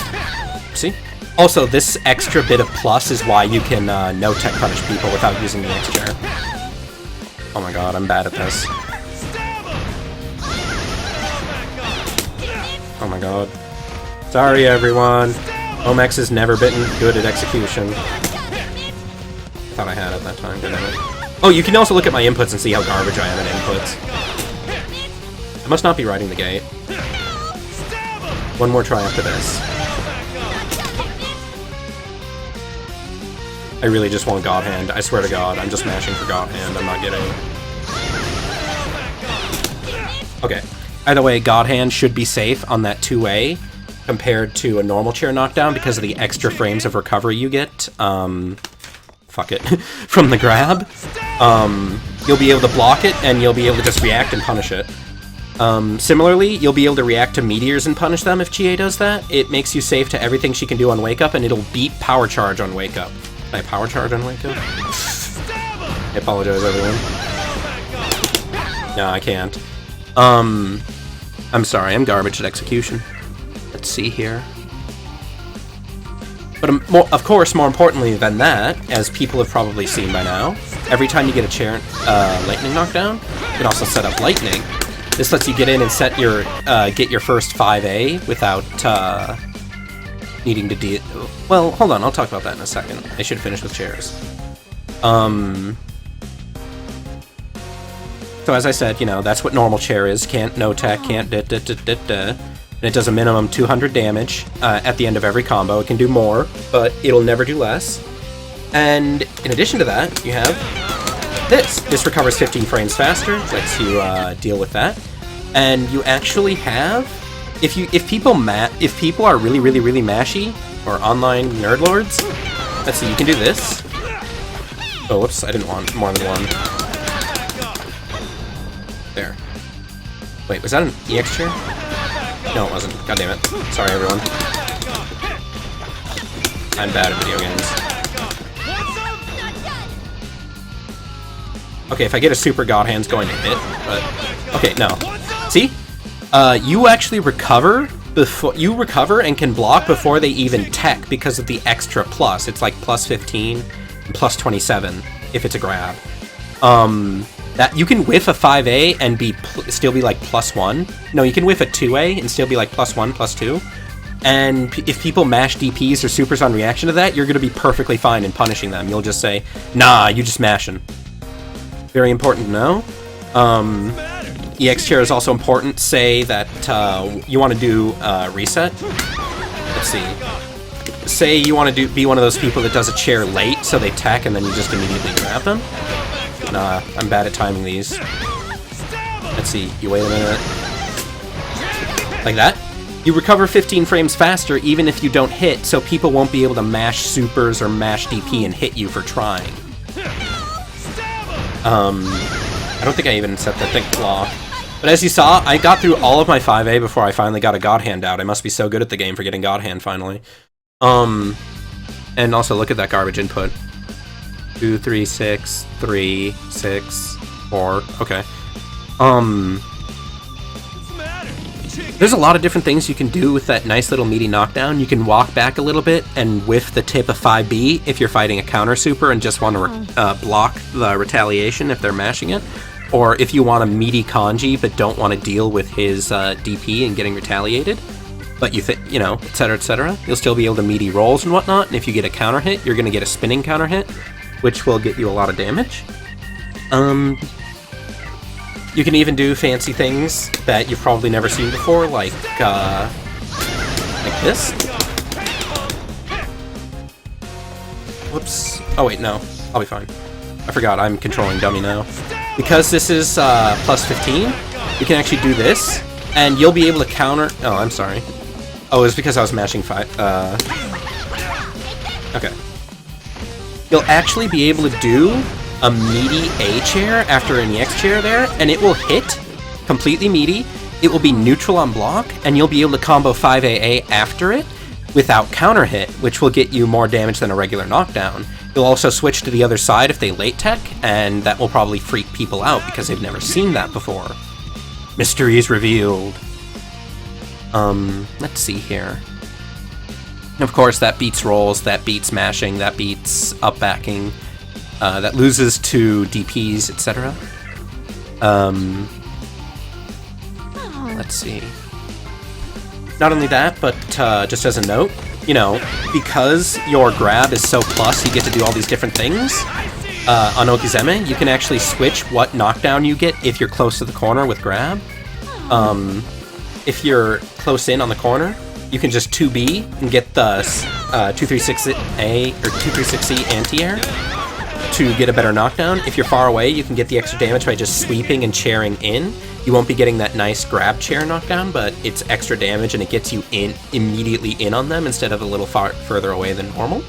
See? Also, this extra bit of plus is why you can no-tech punish people without using the X chair. Oh my god, I'm bad at this. Oh my god. Sorry, everyone. Omex has never been good at execution. I thought I had it that time, didn't I? Oh, you can also look at my inputs and see how garbage I am at inputs. I must not be riding the gate. One more try after this. I really just want God Hand. I swear to God, I'm just mashing for God Hand. I'm not getting... Okay. Either way, God Hand should be safe on that 2A compared to a normal chair knockdown because of the extra frames of recovery you get. Fuck it. From the grab. You'll be able to block it, and you'll be able to just react and punish it. Similarly, you'll be able to react to meteors and punish them if Chie does that. It makes you safe to everything she can do on Wake Up, and it'll beat Power Charge on Wake Up. Can I Power Charge on Wake Up? I apologize, everyone. No, I can't. I'm sorry, I'm garbage at execution. Let's see here. But of course, more importantly than that, as people have probably seen by now, every time you get a chair lightning knockdown, you can also set up lightning. This lets you get in and set your get your first 5A without needing to deal. Well, hold on, I'll talk about that in a second. I should finish with chairs. So as I said, you know, that's what normal chair is. Can't no-tech, can't and it does a minimum 200 damage at the end of every combo. It can do more, but it'll never do less. And in addition to that, you have this. This recovers 15 frames faster, lets you deal with that. And you actually have, if people are really mashy or online nerd lords, let's see, you can do this. Oh, whoops, I didn't want more than one. There. Wait, was that an EX chair? No, it wasn't. God damn it. Sorry, everyone. I'm bad at video games. Okay, if I get a super God Hand's going to hit, but... Okay, no. See? You actually recover before... You recover and can block before they even tech because of the extra plus. It's like plus 15 and plus 27 if it's a grab. That you can whiff a 5A and still be like +1. No, you can whiff a 2A and still be like +1, +2. And if people mash DPs or supers on reaction to that, you're going to be perfectly fine in punishing them. You'll just say, nah, you just mashing. Very important to know. EX chair is also important. Say that you want to do reset. Let's see. Say you want to be one of those people that does a chair late, so they tech and then you just immediately grab them. Nah, I'm bad at timing these. Let's see, you wait a minute. Like that. You recover 15 frames faster even if you don't hit, so people won't be able to mash supers or mash DP and hit you for trying. I don't think I even set the thing block. But as you saw, I got through all of my 5A before I finally got a God Hand out. I must be so good at the game for getting God Hand finally. And also look at that garbage input. 2, 3, 6, 3, 6, 4. Okay. There's a lot of different things you can do with that nice little meaty knockdown. You can walk back a little bit and whiff the tip of 5B if you're fighting a counter super and just want to block the retaliation if they're mashing it. Or if you want a meaty Kanji but don't want to deal with his DP and getting retaliated. But you know, etc., you'll still be able to meaty rolls and whatnot. And if you get a counter hit, you're going to get a spinning counter hit, which will get you a lot of damage. You can even do fancy things that you've probably never seen before, like this. Whoops. Oh wait, no. I'll be fine. I forgot, I'm controlling dummy now. Because this is plus 15, you can actually do this, and you'll be able to counter... Oh, I'm sorry. Oh, it's because I was mashing 5... Okay. You'll actually be able to do a meaty A chair after an EX chair there, and it will hit completely meaty, it will be neutral on block, and you'll be able to combo 5AA after it without counter hit, which will get you more damage than a regular knockdown. You'll also switch to the other side if they late tech, and that will probably freak people out because they've never seen that before. Mysteries revealed. Let's see here. Of course, that beats rolls, that beats mashing, that beats up backing, that loses to DPs, etc. Let's see. Not only that, but just as a note, you know, because your grab is so plus, you get to do all these different things. On Okizeme, you can actually switch what knockdown you get if you're close to the corner with grab. If you're close in on the corner, you can just 2B and get the 236A or 236C anti-air to get a better knockdown. If you're far away, you can get the extra damage by just sweeping and chairing in. You won't be getting that nice grab chair knockdown, but it's extra damage and it gets you in immediately in on them instead of a little further away than normal.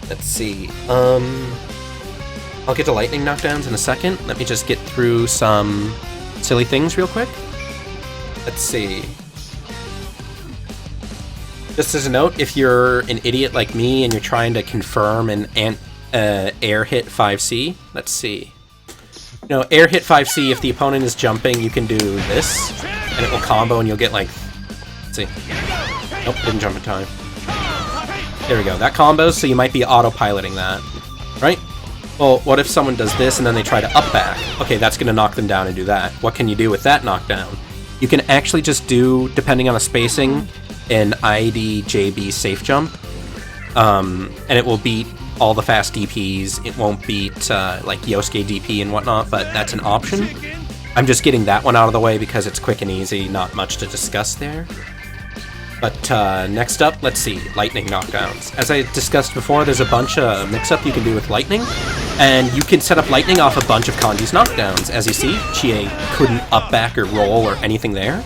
Let's see. I'll get to lightning knockdowns in a second. Let me just get through some silly things real quick. Let's see. Just as a note, if you're an idiot like me and you're trying to confirm an air hit 5C, let's see. No, air hit 5C, if the opponent is jumping, you can do this, and it will combo and you'll get like, let's see. Nope, didn't jump in time. There we go, that combos, so you might be autopiloting that, right? Well, what if someone does this and then they try to up back? Okay, that's gonna knock them down and do that. What can you do with that knockdown? You can actually just do, depending on the spacing, an IDJB safe jump, and it will beat all the fast DPs. It won't beat like Yosuke DP and whatnot, but that's an option. I'm just getting that one out of the way because it's quick and easy, not much to discuss there. But next up, let's see, lightning knockdowns. As I discussed before, there's a bunch of mix-up you can do with lightning, and you can set up lightning off a bunch of Kanji's knockdowns. As you see, Chie couldn't up back or roll or anything there.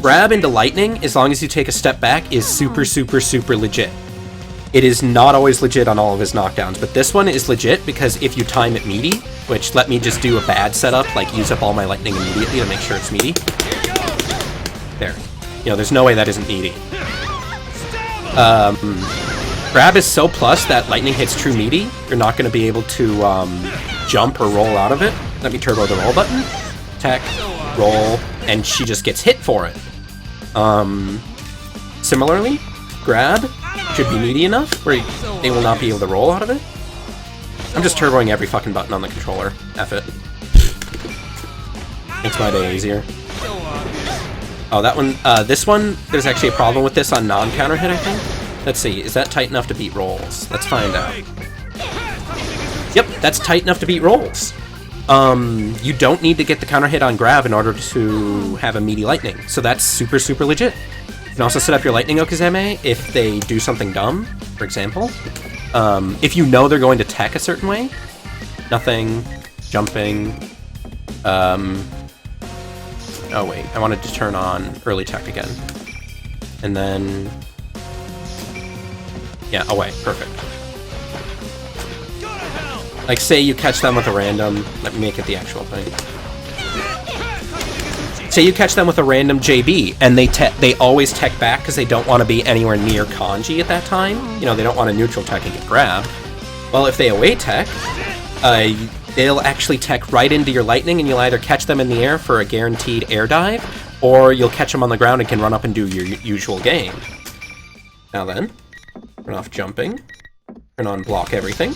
Grab into lightning, as long as you take a step back, is super, super, super legit. It is not always legit on all of his knockdowns, but this one is legit because if you time it meaty, which let me just do a bad setup, like use up all my lightning immediately to make sure it's meaty. There. You know, there's no way that isn't meaty. Grab is so plus that lightning hits true meaty, you're not going to be able to jump or roll out of it. Let me turbo the roll button. Attack, roll, and she just gets hit for it. Similarly, grab should be meaty enough where they will not be able to roll out of it. I'm just turboing every fucking button on the controller. F it. Makes my day easier. Oh, that one, this one, there's actually a problem with this on non-counter hit, I think. Let's see, is that tight enough to beat rolls? Let's find out. Yep, that's tight enough to beat rolls. You don't need to get the counter hit on grab in order to have a meaty lightning, so that's super, super legit. You can also set up your lightning Okizeme if they do something dumb, for example. If you know they're going to tech a certain way. Nothing, jumping, oh wait, I wanted to turn on early tech again. And then, yeah, away, perfect. Like, say you catch them with a random, let me make it the actual thing. Say you catch them with a random JB, and they always tech back because they don't want to be anywhere near Kanji at that time. You know, they don't want to neutral tech and get grabbed. Well, if they away tech, they'll actually tech right into your lightning, and you'll either catch them in the air for a guaranteed air dive, or you'll catch them on the ground and can run up and do your usual game. Now then, turn off jumping, turn on block everything.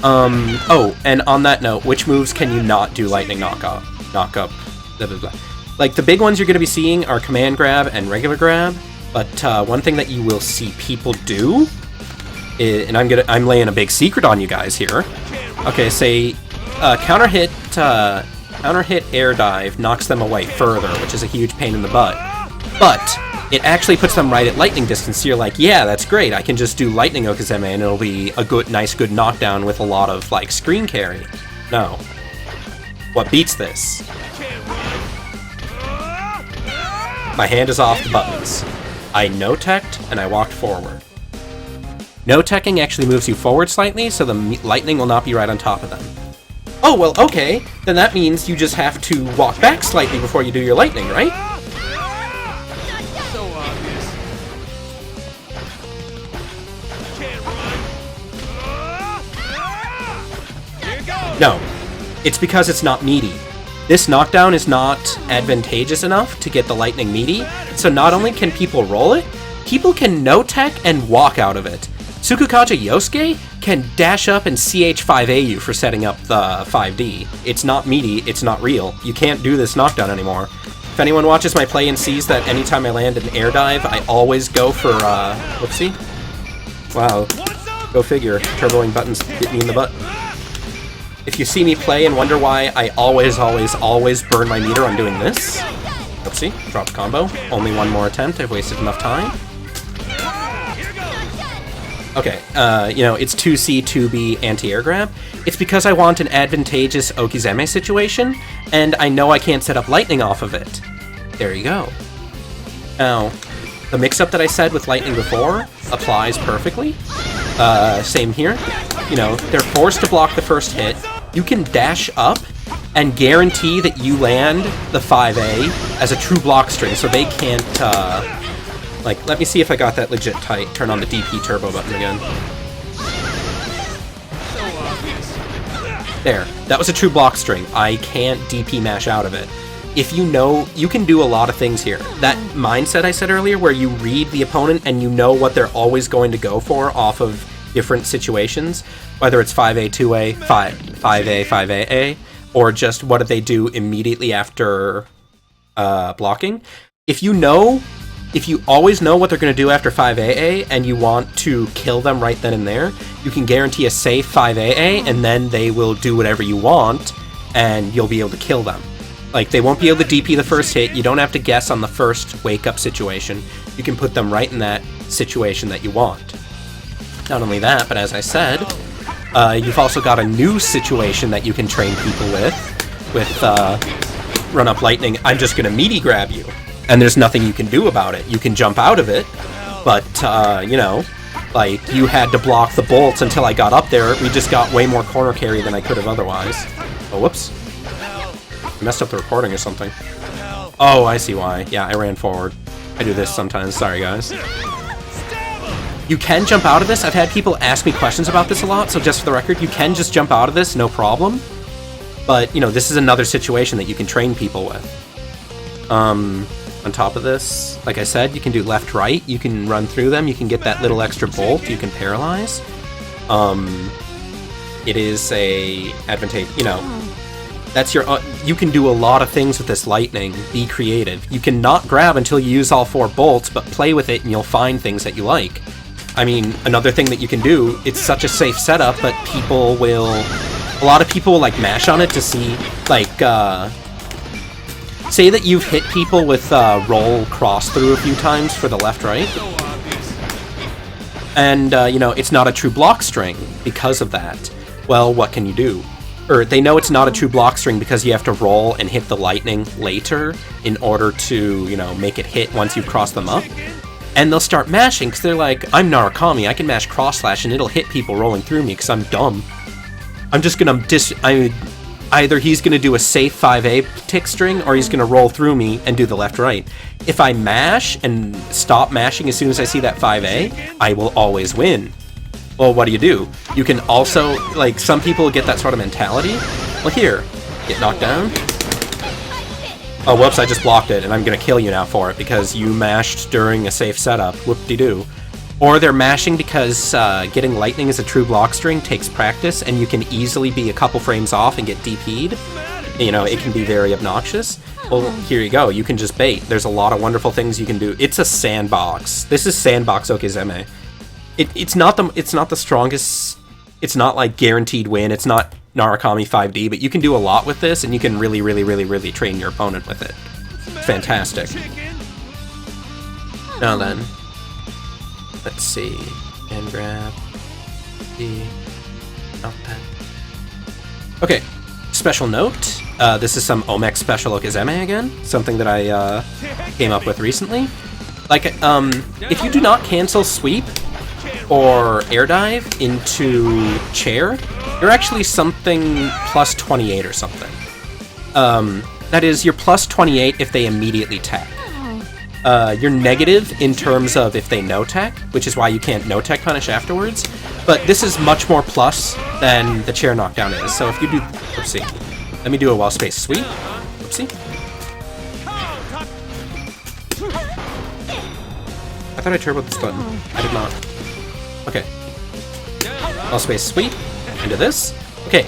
Oh, and on that note, which moves can you not do lightning knock up, blah, blah, blah. Like, the big ones you're going to be seeing are command grab and regular grab, but one thing that you will see people do, and I'm laying a big secret on you guys here. Okay, say counter hit air dive knocks them away further, which is a huge pain in the butt. But it actually puts them right at lightning distance, so you're like, yeah, that's great. I can just do lightning Okizeme and it'll be a nice good knockdown with a lot of like screen carry. No. What beats this? My hand is off the buttons. I no-teched and I walked forward. No-teching actually moves you forward slightly, so the lightning will not be right on top of them. Oh, well, okay. Then that means you just have to walk back slightly before you do your lightning, right? So obvious. Can't run. Here goes. No. It's because it's not meaty. This knockdown is not advantageous enough to get the lightning meaty, so not only can people roll it, people can no-tech and walk out of it. Tsukukaja Yosuke can dash up and CH5A you for setting up the 5D. It's not meaty, it's not real. You can't do this knockdown anymore. If anyone watches my play and sees that anytime I land an air dive, I always go for, whoopsie. Wow, go figure, turboing buttons hit me in the butt. If you see me play and wonder why I always burn my meter on doing this, whoopsie, dropped combo, only one more attempt, I've wasted enough time. Okay, you know, it's 2C, 2B, anti-air grab. It's because I want an advantageous Okizeme situation, and I know I can't set up lightning off of it. There you go. Now, the mix-up that I said with lightning before applies perfectly. Same here. You know, they're forced to block the first hit. You can dash up and guarantee that you land the 5A as a true block string, so they can't, like, let me see if I got that legit tight. Turn on the DP turbo button again. There. That was a true block string. I can't DP mash out of it. If you know, you can do a lot of things here. That mindset I said earlier, where you read the opponent and you know what they're always going to go for off of different situations, whether it's 5A, 2A, 5A, 5AA, or just what do they do immediately after blocking. If you always know what they're going to do after 5AA and you want to kill them right then and there, you can guarantee a safe 5AA and then they will do whatever you want and you'll be able to kill them. Like, they won't be able to DP the first hit, you don't have to guess on the first wake-up situation. You can put them right in that situation that you want. Not only that, but as I said, you've also got a new situation that you can train people with run-up lightning. I'm just going to meaty grab you. And there's nothing you can do about it. You can jump out of it, but, you know, like, you had to block the bolts until I got up there. We just got way more corner carry than I could have otherwise. Oh, whoops. I messed up the recording or something. Oh, I see why. Yeah, I ran forward. I do this sometimes. Sorry, guys. You can jump out of this. I've had people ask me questions about this a lot, so just for the record, you can just jump out of this, no problem. But, you know, this is another situation that you can train people with. On top of this, like I said, you can do left-right, you can run through them, you can get that little extra bolt, you can paralyze. It is a advantage, you know, that's your, you can do a lot of things with this lightning, be creative. You can not grab until you use all 4 bolts, but play with it and you'll find things that you like. I mean, another thing that you can do, it's such a safe setup, but people will, a lot of people will, like, mash on it to see, like, say that you've hit people with roll cross through a few times for the left-right, and, you know, it's not a true block string because of that. Well, what can you do? Or they know it's not a true block string because you have to roll and hit the lightning later in order to, you know, make it hit once you've crossed them up. And they'll start mashing because they're like, I'm Narukami, I can mash cross slash and it'll hit people rolling through me because I'm dumb. I'm just gonna either he's gonna do a safe 5A tick string or he's gonna roll through me and do the left-right. If I mash and stop mashing as soon as I see that 5A, I will always win. Well, what do? You can also, like, some people get that sort of mentality. Well, here, get knocked down. Oh, whoops, I just blocked it, and I'm gonna kill you now for it, because you mashed during a safe setup. Whoop-de-doo. Or they're mashing because getting lightning as a true block string takes practice, and you can easily be a couple frames off and get DP'd. You know, it can be very obnoxious. Well, here you go, you can just bait. There's a lot of wonderful things you can do. It's a sandbox. This is sandbox Okizeme. It's not the strongest, it's not like guaranteed win, it's not Narukami 5D, but you can do a lot with this, and you can really, really, really, really train your opponent with it. Fantastic. Now then, let's see. And grab the that. Okay, special note. This is some Omex special Okizeme again, something that I came up with recently. Like, if you do not cancel sweep or air dive into chair, you're actually something plus 28 or something. That is, you're plus 28 if they immediately tech. You're negative in terms of if they no-tech, which is why you can't no-tech punish afterwards. But this is much more plus than the chair knockdown is. So if you do... Oopsie. Let me do a well-spaced sweep. Oopsie. I thought I turboed this button. I did not. Okay. Well-spaced sweep. Into this. Okay.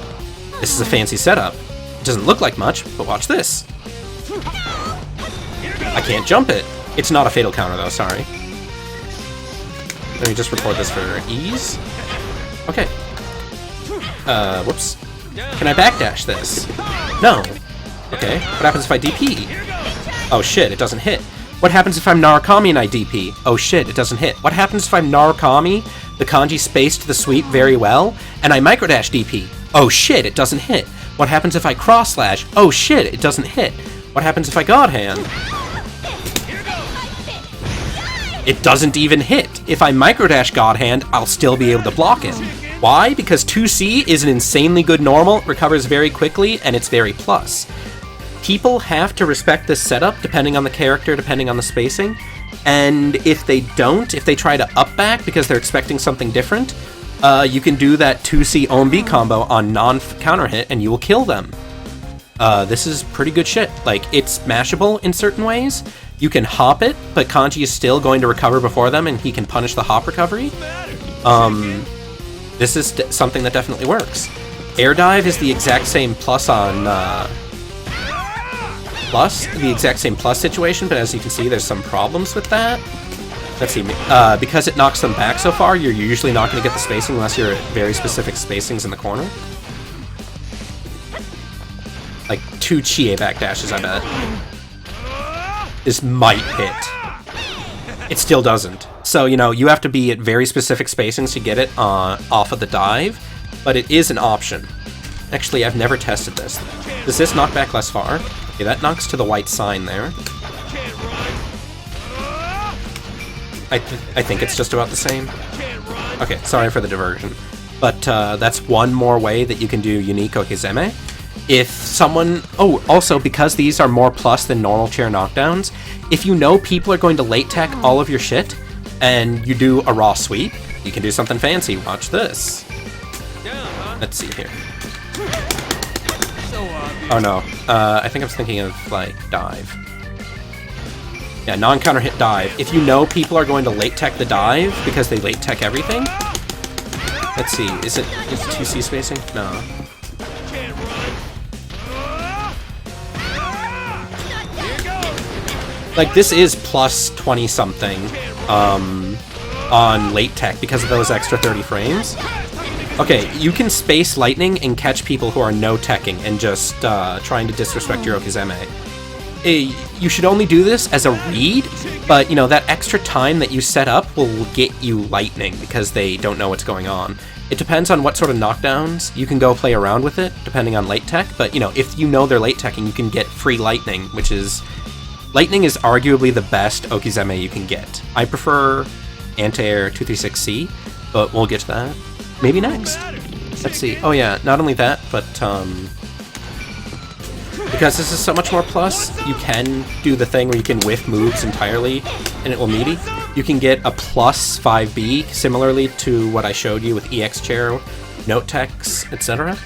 This is a fancy setup. It doesn't look like much, but watch this. I can't jump it. It's not a fatal counter, though, sorry. Let me just record this for ease. Okay. Whoops. Can I backdash this? No. Okay. What happens if I DP? Oh shit, it doesn't hit. What happens if I'm Narukami and I DP? Oh shit, it doesn't hit. What happens if I'm Narukami, the kanji spaced the sweep very well, and I microdash DP? Oh shit, it doesn't hit. What happens if I cross slash? Oh shit, it doesn't hit. What happens if I God Hand? It doesn't even hit. If I microdash God Hand, I'll still be able to block it. Why? Because 2C is an insanely good normal, recovers very quickly, and it's very plus. People have to respect this setup depending on the character, depending on the spacing, and if they don't, if they try to up back because they're expecting something different, you can do that 2C OMB combo on non-counter hit and you will kill them. This is pretty good shit. Like, it's mashable in certain ways. You can hop it, but Kanji is still going to recover before them and he can punish the hop recovery. This is something that definitely works. Air dive is the exact same plus on... the exact same plus situation, but as you can see, there's some problems with that. Let's see, because it knocks them back so far, you're usually not going to get the spacing unless you're at very specific spacings in the corner. Like 2 Chie backdashes, I bet. This might hit. It still doesn't. So, you know, you have to be at very specific spacings to get it off of the dive, but it is an option. Actually, I've never tested this. Does this knock back less far? Okay, that knocks to the white sign there. I think it's just about the same. Okay, sorry for the diversion. But that's one more way that you can do unique Okizeme. If someone... Oh, also, because these are more plus than normal chair knockdowns, if you know people are going to late tech all of your shit, and you do a raw sweep, you can do something fancy. Watch this. Let's see here. Oh no, I think I was thinking of, like, dive. Yeah, non-counter hit dive. If you know people are going to late tech the dive, because they late tech everything... Let's see, is it 2C spacing? No. Like, this is plus 20-something on late tech because of those extra 30 frames. Okay, you can space lightning and catch people who are no-teching and just trying to disrespect your Okizeme. You should only do this as a read, but, you know, that extra time that you set up will get you lightning because they don't know what's going on. It depends on what sort of knockdowns. You can go play around with it, depending on late tech, but, you know, if you know they're late teching, you can get free lightning, which is... Lightning is arguably the best Okizeme you can get. I prefer Anti-Air 236C, but we'll get to that. Maybe next. Let's see. Oh yeah, not only that, but because this is so much more plus, you can do the thing where you can whiff moves entirely, and it will meaty. You can get a plus 5B, similarly to what I showed you with EX Chair, Note Techs, etc.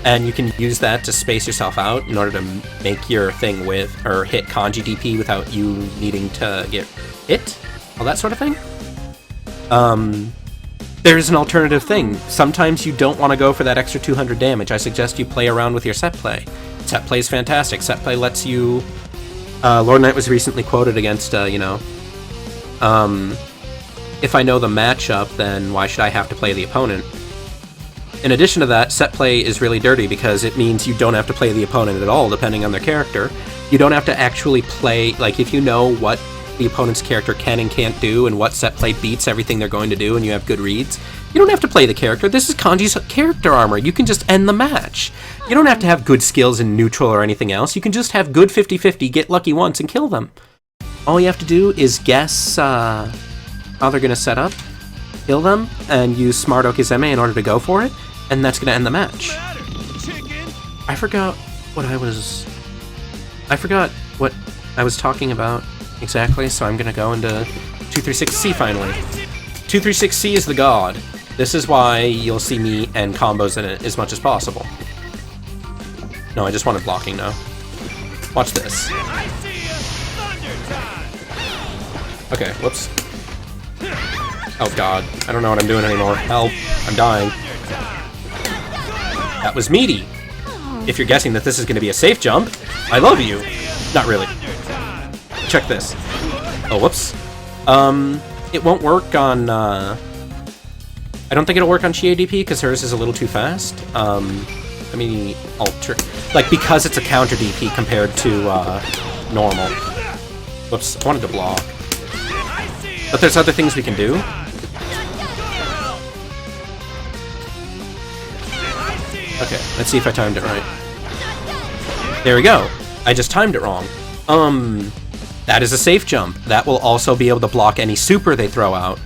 And you can use that to space yourself out in order to make your thing with, or hit Kanji DP without you needing to get hit, all that sort of thing. There's an alternative thing. Sometimes you don't want to go for that extra 200 damage. I suggest you play around with your set play. Set play is fantastic. Set play lets you... Lord Knight was recently quoted against, you know... if I know the matchup, then why should I have to play the opponent? In addition to that, set play is really dirty because it means you don't have to play the opponent at all, depending on their character. You don't have to actually play... Like, if you know what the opponent's character can and can't do, and what set play beats everything they're going to do, and you have good reads, you don't have to play the character. This is Kanji's character armor. You can just end the match. You don't have to have good skills in neutral or anything else. You can just have good 50-50, get lucky once, and kill them. All you have to do is guess how they're going to set up, kill them, and use smart Okizeme in order to go for it. and that's gonna end the match. Chicken. I forgot what I was talking about exactly, so I'm gonna go into 236C finally. 236C is the god. This is why you'll see me end combos in it as much as possible. No, I just wanted blocking now. Watch this. Okay, whoops. Oh god, I don't know what I'm doing anymore. Help, I'm dying. That was meaty. If you're guessing that this is going to be a safe jump, I love you. Not really. Check this. Oh, whoops. It won't work on, I don't think it'll work on Chie DP because hers is a little too fast. Let me alter, like, because it's a counter DP compared to, normal. Whoops, I wanted to block. But there's other things we can do. Okay, let's see if I timed it right. There we go. I just timed it wrong. That is a safe jump. That will also be able to block any super they throw out.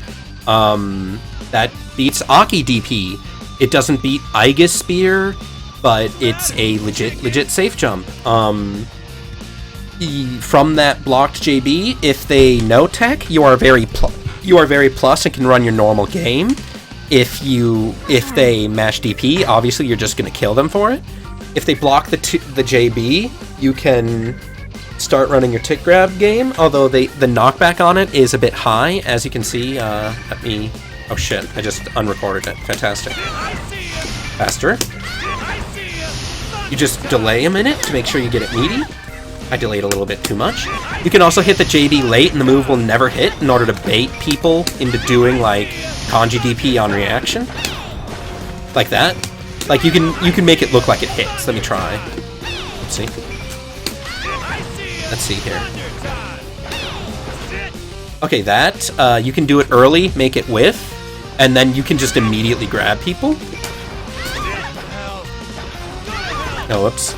That beats Aki DP. It doesn't beat Aiga's Spear, but it's a legit safe jump. From that blocked JB, if they no tech, you are very plus and can run your normal game. If they mash DP, obviously you're just gonna kill them for it. If they block the JB, you can start running your tick grab game. Although the knockback on it is a bit high, as you can see. Let me. Oh shit! I just unrecorded it. Fantastic. Faster. You just delay a minute to make sure you get it meaty. I delayed a little bit too much. You can also hit the JB late and the move will never hit in order to bait people into doing like Kanji DP on reaction. Like that. Like you can make it look like it hits. Let me try. Let's see. Let's see here. Okay, that you can do it early, make it whiff, and then you can just immediately grab people. Oh, whoops.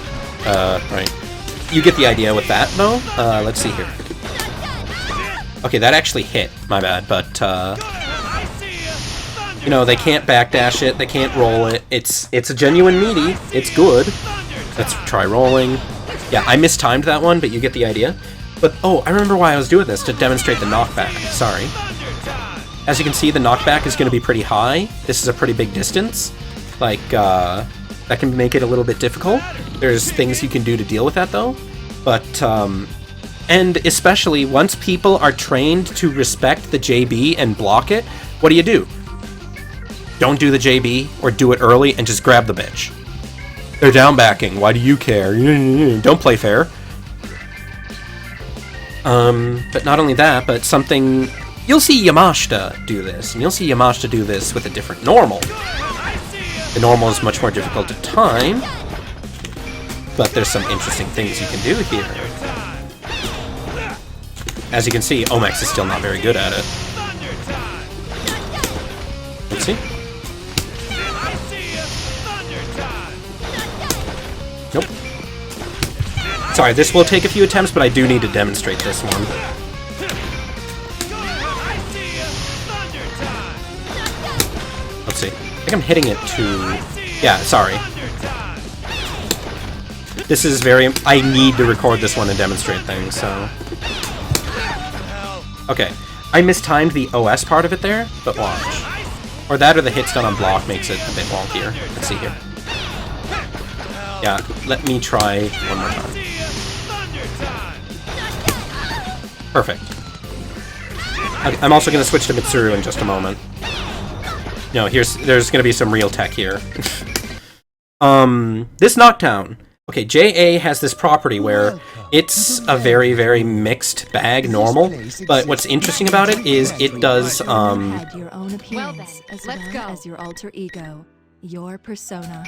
Right. You get the idea with that, though. Let's see here. Okay, that actually hit. My bad, but, you know, they can't backdash it, they can't roll it. It's a genuine meaty. It's good. Let's try rolling. Yeah, I mistimed that one, but you get the idea. But, oh, I remember why I was doing this, to demonstrate the knockback. Sorry. As you can see, the knockback is going to be pretty high. This is a pretty big distance. Like, that can make it a little bit difficult. There's things you can do to deal with that, though. But, and especially once people are trained to respect the JB and block it, what do? Don't do the JB, or do it early and just grab the bitch. They're down backing. Why do you care? Don't play fair. But not only that, but something... You'll see Yamashita do this, and you'll see Yamashita do this with a different normal. The normal is much more difficult to time, but there's some interesting things you can do here. As you can see, Omex is still not very good at it. Let's see. Nope. Sorry, this will take a few attempts, but I do need to demonstrate this one. Let's see. I think I'm hitting it too... Yeah, sorry. This is very... I need to record this one and demonstrate things, so... Okay. I mistimed the OS part of it there, but watch. Or that or the hits done on block makes it a bit wonkier. Let's see here. Yeah, let me try one more time. Perfect. Okay, I'm also going to switch to Mitsuru in just a moment. No, there's going to be some real tech here. This knockdown. Okay, JA has this property where it's a very, very mixed bag normal, but what's interesting about it is it does, your own appearance as well as your alter ego, your persona.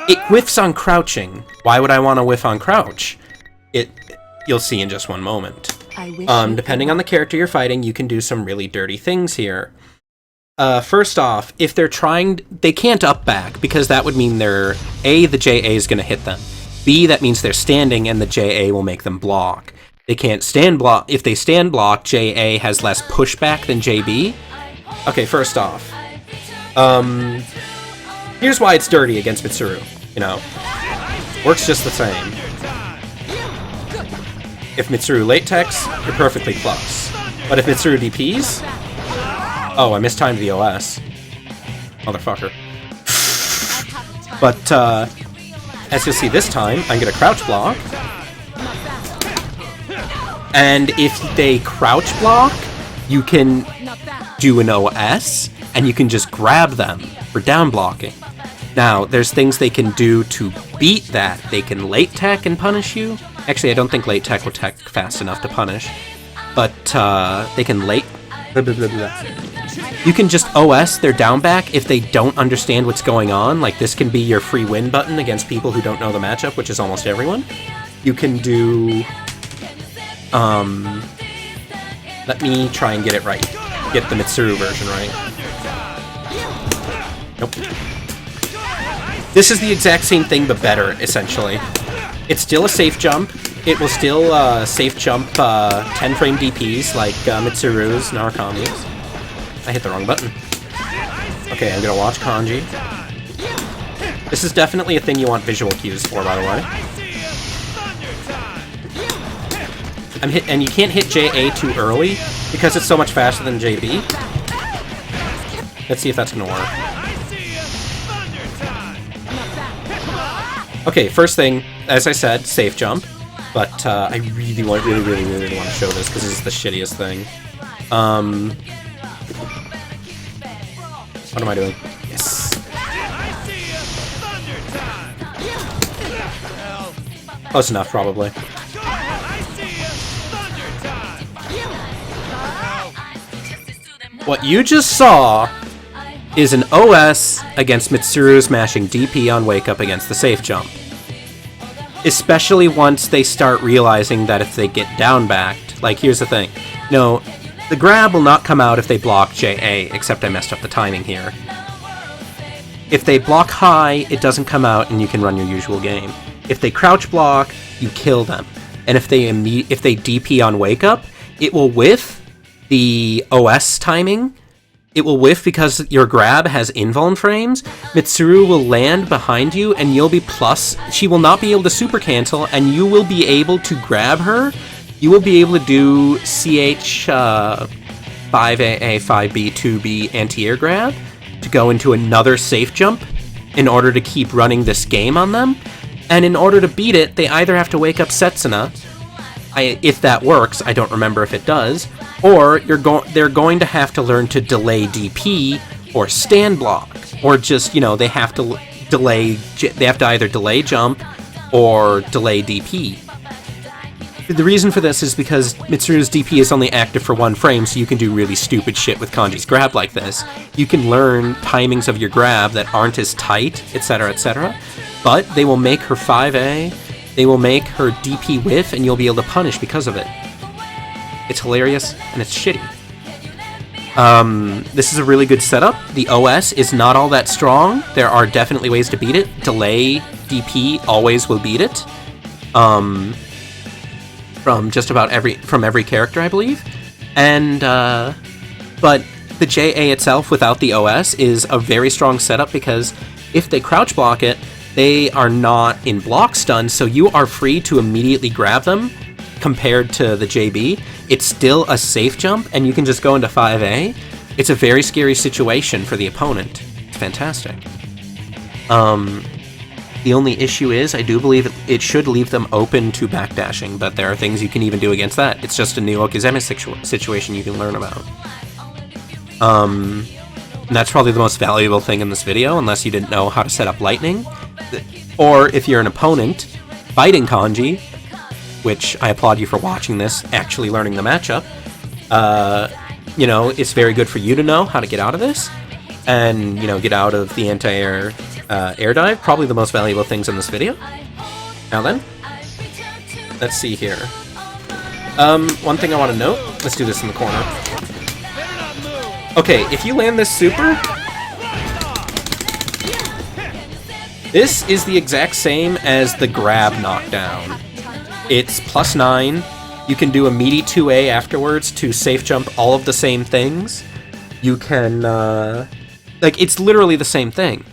It whiffs on crouching. Why would I want to whiff on crouch? You'll see in just one moment. Depending on the character you're fighting, you can do some really dirty things here. First off, if they're trying, they can't up back because that would mean the JA is going to hit them. B, that means they're standing and the JA will make them block. They can't stand block. If they stand block, JA has less pushback than JB. Okay, first off, Here's why it's dirty against Mitsuru. You know, works just the same. If Mitsuru late techs, you're perfectly close. But if Mitsuru DPs... Oh, I mistimed the OS. Motherfucker. But, as you'll see this time, I'm gonna crouch block. And if they crouch block, you can do an OS, and you can just grab them for down blocking. Now, there's things they can do to beat that. They can late tech and punish you. Actually, I don't think late tech will tech fast enough to punish. But, they can late... Blah, blah, blah, blah. You can just OS their down back if they don't understand what's going on. Like, this can be your free win button against people who don't know the matchup, which is almost everyone. You can do... Let me try and get it right. Get the Mitsuru version right. Nope. This is the exact same thing, but better, essentially. It's still a safe jump. It will still safe jump 10-frame DPs like Mitsuru's Narakami's. I hit the wrong button. Okay, I'm gonna watch Kanji. This is definitely a thing you want visual cues for, by the way. And you can't hit JA too early because it's so much faster than JB. Let's see if that's gonna work. Okay, first thing, as I said, safe jump. But I really want to show this because this is the shittiest thing. What am I doing? Yes. Close enough, probably. What you just saw is an OS against Mitsuru smashing DP on wake up against the safe jump. Especially once they start realizing that if they get down backed, like here's the thing. No, the grab will not come out if they block JA, except I messed up the timing here. If they block high, it doesn't come out and you can run your usual game. If they crouch block, you kill them. And if they DP on wake up, it will whiff the OS timing. It will whiff because your grab has invuln frames. Mitsuru will land behind you and you'll be plus. She will not be able to super cancel and you will be able to grab her. You will be able to do CH 5AA, 5B, 2B anti-air grab to go into another safe jump in order to keep running this game on them. And in order to beat it, they either have to wake up Setsuna, if that works, I don't remember if it does, or they're going to have to learn to delay DP or stand block, or just, you know, they have to either delay jump or delay DP. The reason for this is because Mitsuru's DP is only active for 1 frame, so you can do really stupid shit with Kanji's grab like this. You can learn timings of your grab that aren't as tight, etc., etc., but they will make her 5A, they will make her DP whiff, and you'll be able to punish because of it. It's hilarious, and it's shitty. This is a really good setup. The OS is not all that strong. There are definitely ways to beat it. Delay DP always will beat it. From just about every character, I believe. And, but the JA itself without the OS is a very strong setup because if they crouch block it, they are not in block stun, so you are free to immediately grab them compared to the JB. It's still a safe jump, and you can just go into 5A. It's a very scary situation for the opponent. It's fantastic. The only issue is, I do believe it should leave them open to backdashing, but there are things you can even do against that. It's just a new Okizeme situation you can learn about. And that's probably the most valuable thing in this video, unless you didn't know how to set up lightning. Or if you're an opponent fighting Kanji, which I applaud you for watching this, actually learning the matchup, you know, it's very good for you to know how to get out of this, and, you know, get out of the anti-air air dive, probably the most valuable things in this video. Now then, let's see here. One thing I want to note, let's do this in the corner. Okay, if you land this super, this is the exact same as the grab knockdown. It's +9. You can do a meaty 2A afterwards to safe jump all of the same things. You can, like, it's literally the same thing.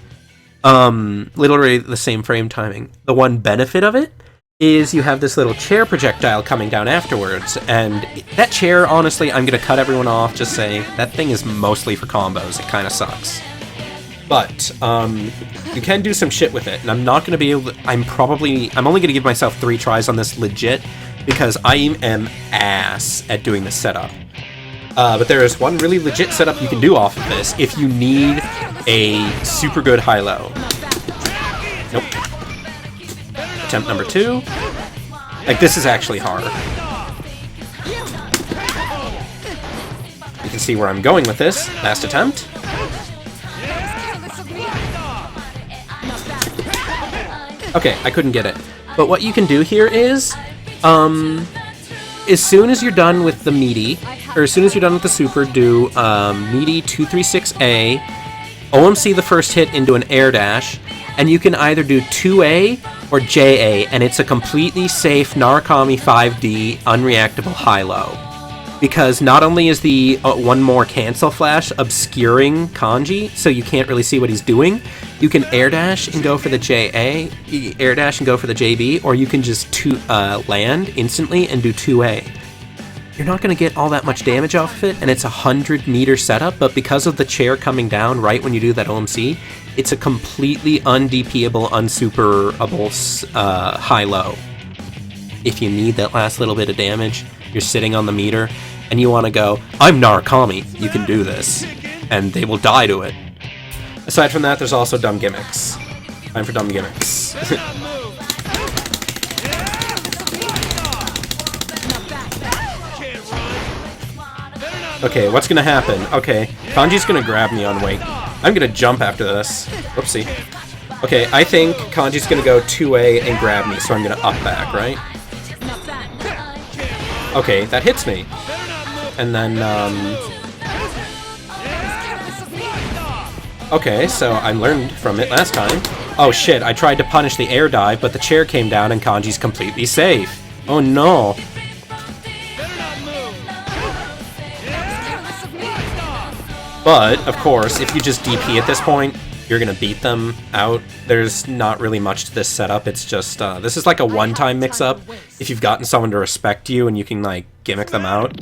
Literally the same frame timing. The one benefit of it is you have this little chair projectile coming down afterwards, and that chair, honestly, I'm going to cut everyone off, just say, that thing is mostly for combos. It kind of sucks. But, you can do some shit with it, and I'm not going to be able to, I'm only going to give myself 3 tries on this legit, because I am ass at doing this setup. But there is one really legit setup you can do off of this if you need a super good high-low. Nope. Attempt number 2. Like, this is actually hard. You can see where I'm going with this. Last attempt. Okay, I couldn't get it. But what you can do here is, as soon as you're done with the meaty, or as soon as you're done with the super, do meaty 236A, OMC the first hit into an air dash, and you can either do 2A or JA, and it's a completely safe Narukami 5D unreactable high-low. Because not only is the one more cancel flash obscuring Kanji, so you can't really see what he's doing, you can air dash and go for the JA, air dash and go for the JB, or you can just land instantly and do 2A. You're not going to get all that much damage off of it, and it's a 100-meter setup, but because of the chair coming down right when you do that OMC, it's a completely un-DPable, unsuperable high-low. If you need that last little bit of damage, you're sitting on the meter, and you want to go, I'm Narukami, you can do this, and they will die to it. Aside from that, there's also dumb gimmicks. Time for dumb gimmicks. Okay, what's gonna happen? Okay, Kanji's gonna grab me on wake. I'm gonna jump after this. Whoopsie. Okay, I think Kanji's gonna go 2A and grab me, so I'm gonna up back, right? Okay, that hits me. And then, okay, so I learned from it last time. Oh shit, I tried to punish the air dive, but the chair came down and Kanji's completely safe. Oh no. But, of course, if you just DP at this point, you're gonna beat them out. There's not really much to this setup. It's just, this is like a one-time mix-up. If you've gotten someone to respect you and you can, like, gimmick them out.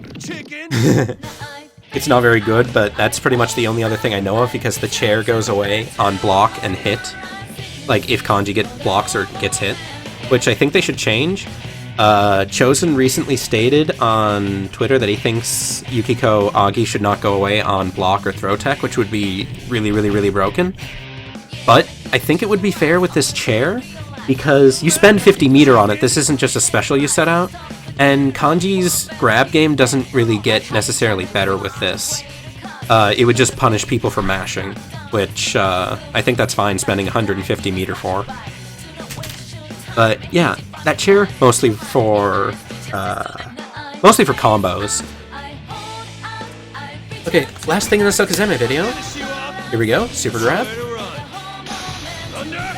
It's not very good, but that's pretty much the only other thing I know of, because the chair goes away on block and hit. Like, if Kanji blocks or gets hit. Which I think they should change. Chosen recently stated on Twitter that he thinks Yukiko Agi should not go away on block or throw tech, which would be really, really, really broken. But I think it would be fair with this chair, because you spend 50 meter on it. This isn't just a special you set out, and Kanji's grab game doesn't really get necessarily better with this. It would just punish people for mashing, which I think that's fine spending 150 meter for. But yeah, that chair mostly for combos. Okay, last thing in this Okizeme video. Here we go, super grab.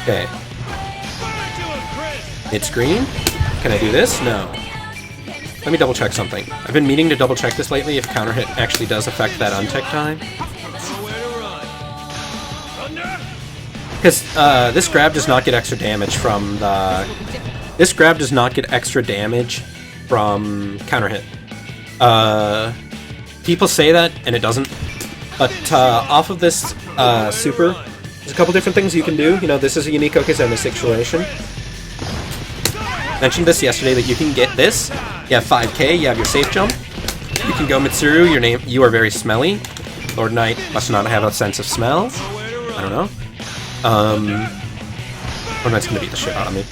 Okay. Hit screen. Can I do this? No. Let me double check something. I've been meaning to double check this lately if counter hit actually does affect that untick time. Because this grab does not get extra damage from the... This grab does not get extra damage from counter hit. People say that, and it doesn't. But off of this super, there's a couple different things you can do. You know, this is a unique Okizeme situation. Mentioned this yesterday, that you can get this. You have 5k, you have your safe jump. You can go Mitsuru, you are very smelly. Lord Knight must not have a sense of smell. I don't know. Lord Knight's gonna beat the shit out of me.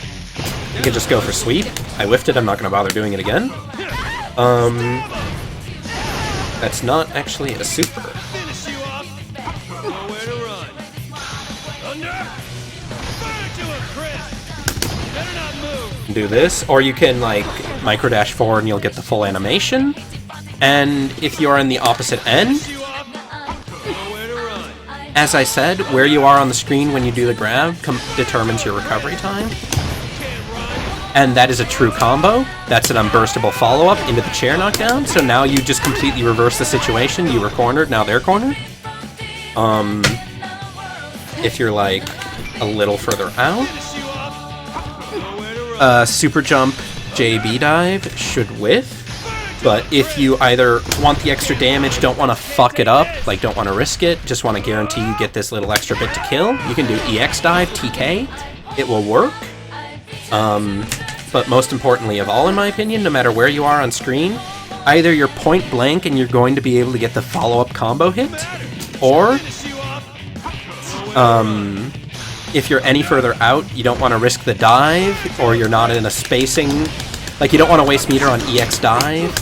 You can just go for sweep. I whiffed it, I'm not gonna bother doing it again. That's not actually a super. Do this, or you can like micro dash forward and you'll get the full animation. And if you're on the opposite end, as I said, where you are on the screen when you do the grab determines your recovery time. And that is a true combo. That's an unburstable follow-up into the chair knockdown. So now you just completely reverse the situation. You were cornered, now they're cornered. If you're like a little further out. Finish you up. Nowhere to run. Super jump JB dive should whiff. But if you either want the extra damage, don't want to fuck it up, like don't want to risk it, just want to guarantee you get this little extra bit to kill, you can do EX dive, TK. It will work. But most importantly of all, in my opinion, no matter where you are on screen, either you're point blank and you're going to be able to get the follow-up combo hit, or Finish you up. if you're any further out, you don't want to risk the dive, or you're not in a spacing, like you don't want to waste meter on EX dive.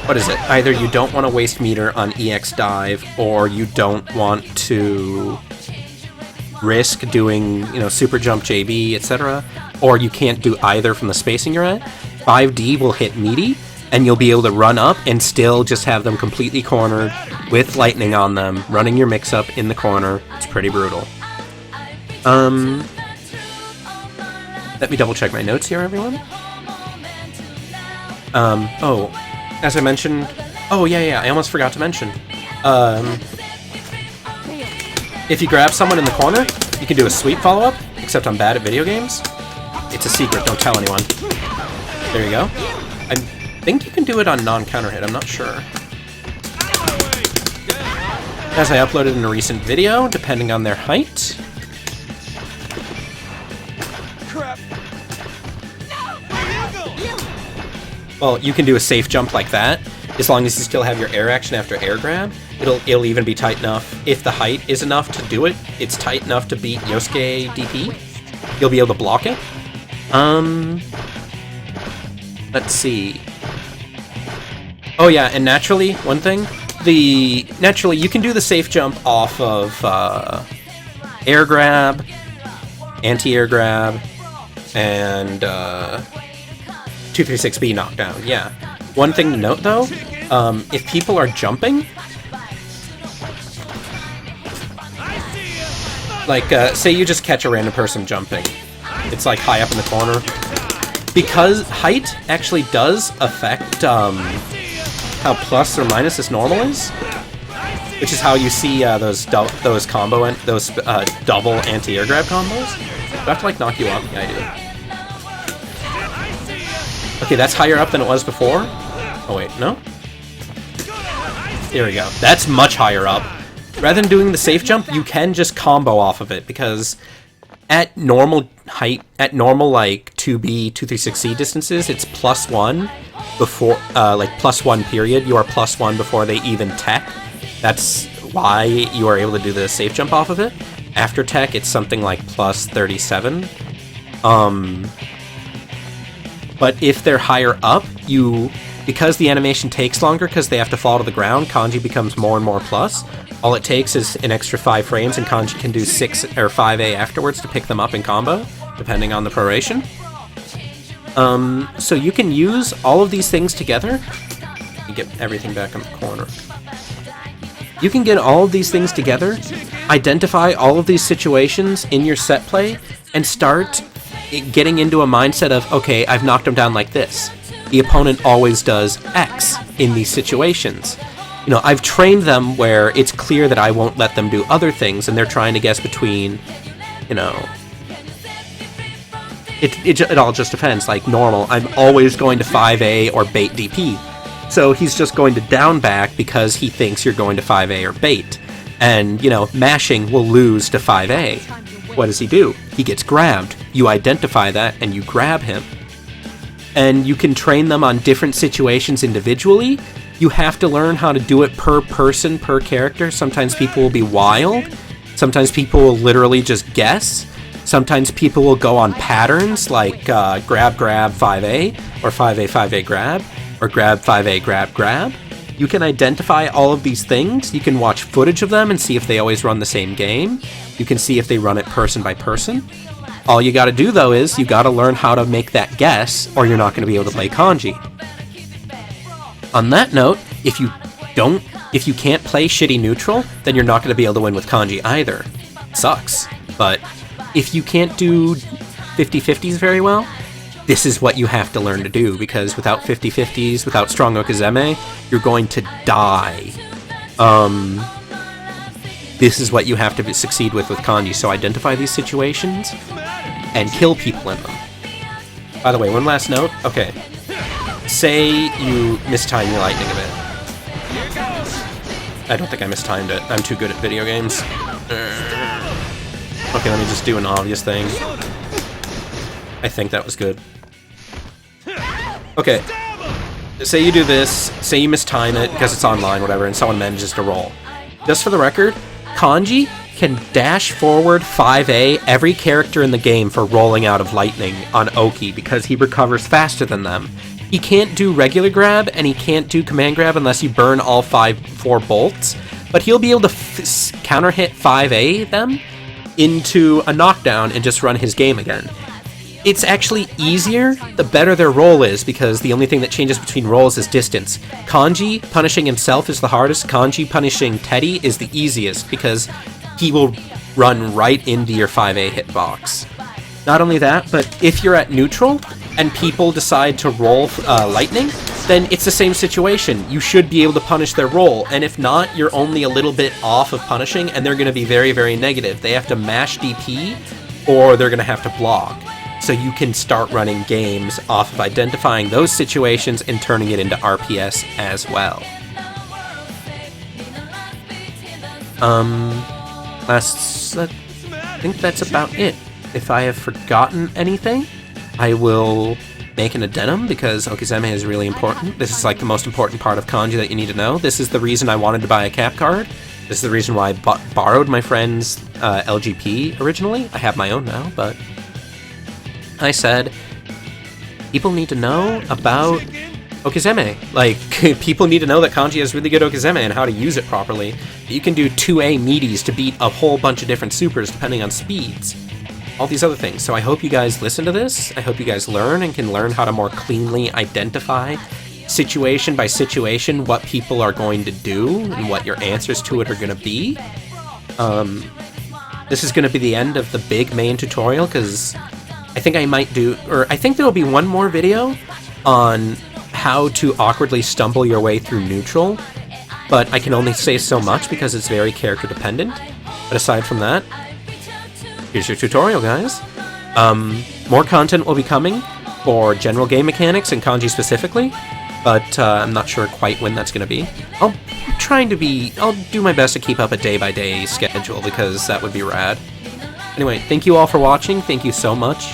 What is it? Either you don't want to waste meter on EX dive, or you don't want to risk doing, you know, super jump JB, etc. Or you can't do either from the spacing you're at. 5D will hit meaty, and you'll be able to run up and still just have them completely cornered with lightning on them, running your mix-up in the corner. It's pretty brutal. Let me double check my notes here, everyone. As I mentioned... Oh, yeah, I almost forgot to mention. If you grab someone in the corner, you can do a sweep follow-up, except I'm bad at video games. It's a secret, don't tell anyone. There you go. I think you can do it on non-counter hit, I'm not sure. As I uploaded in a recent video, depending on their height. Crap. Well, you can do a safe jump like that, as long as you still have your air action after air grab. It'll even be tight enough, if the height is enough to do it, it's tight enough to beat Yosuke DP. You'll be able to block it. Let's see. Oh yeah, and naturally, one thing, naturally you can do the safe jump off of air grab, anti-air grab, and 236B knockdown, yeah. One thing to note though, if people are jumping, like say you just catch a random person jumping, it's like high up in the corner, because height actually does affect how plus or minus this normal is, which is how you see those double anti-air grab combos. Do I have to like knock you up? Yeah, I do. Okay, that's higher up than it was before. Oh wait, no? There we go. That's much higher up. Rather than doing the safe jump, you can just combo off of it, because at normal height, at normal like 2B, 236C distances, it's +1 before, like +1 period. You are +1 before they even tech. That's why you are able to do the safe jump off of it. After tech, it's something like +37. But if they're higher up, because the animation takes longer because they have to fall to the ground, Kanji becomes more and more plus. All it takes is an extra 5 frames, and Kanji can do 6 or 5A afterwards to pick them up in combo, depending on the proration. So you can use all of these things together. You get everything back in the corner. You can get all of these things together, identify all of these situations in your set play, and start getting into a mindset of, okay, I've knocked them down like this. The opponent always does X in these situations. You know, I've trained them where it's clear that I won't let them do other things, and they're trying to guess between, you know... It all just depends. Like, normal, I'm always going to 5A or bait DP. So he's just going to down back because he thinks you're going to 5A or bait. And, you know, mashing will lose to 5A. What does he do? He gets grabbed. You identify that, and you grab him. And you can train them on different situations individually. You have to learn how to do it per person, per character. Sometimes people will be wild. Sometimes people will literally just guess. Sometimes people will go on patterns like grab, grab, 5A, or 5A, 5A, grab, or grab, 5A, grab, grab. You can identify all of these things. You can watch footage of them and see if they always run the same game. You can see if they run it person by person. All you gotta do, though, is you gotta learn how to make that guess, or you're not gonna be able to play Kanji. On that note, if you can't play shitty neutral, then you're not gonna be able to win with Kanji either. It sucks. But if you can't do 50-50s very well, this is what you have to learn to do, because without 50-50s, without strong Okizeme, you're going to die. this is what you have to succeed with kanji. So identify these situations and kill people in them. By the way, one last note. Okay. Say you mistime your lightning a bit. I don't think I mistimed it. I'm too good at video games. Okay, let me just do an obvious thing. I think that was good. Okay. Say you do this, say you mistime it because it's online, whatever, and someone manages to roll. Just for the record, Kanji can dash forward 5A every character in the game for rolling out of lightning on Oki because he recovers faster than them. He can't do regular grab, and he can't do command grab unless you burn all 4 bolts, but he'll be able to counter hit 5A them into a knockdown and just run his game again. It's actually easier the better their roll is, because the only thing that changes between rolls is distance. Kanji punishing himself is the hardest. Kanji punishing Teddy is the easiest, because he will run right into your 5A hitbox. Not only that, but if you're at neutral and people decide to roll lightning, then it's the same situation. You should be able to punish their roll, and if not, you're only a little bit off of punishing, and they're going to be very, very negative. They have to mash DP, or they're going to have to block. So you can start running games off of identifying those situations and turning it into RPS as well. I think that's about it. If I have forgotten anything, I will make an addendum, because Okizeme is really important. This is like the most important part of kanji that you need to know. This is the reason I wanted to buy a cap card. This is the reason why I borrowed my friend's LGP originally. I have my own now, but I said, people need to know about Okizeme. Like, people need to know that Kanji has really good Okizeme and how to use it properly. You can do 2A meaties to beat a whole bunch of different supers depending on speeds. All these other things. So I hope you guys listen to this. I hope you guys learn and can learn how to more cleanly identify situation by situation what people are going to do and what your answers to it are going to be. This is going to be the end of the big main tutorial, because I think I might do, or I think there will be one more video on how to awkwardly stumble your way through neutral, but I can only say so much because it's very character dependent. But aside from that, here's your tutorial, guys. More content will be coming for general game mechanics and kanji specifically, but I'm not sure quite when that's going to be. I'll do my best to keep up a day-by-day schedule, because that would be rad. Anyway, thank you all for watching. Thank you so much.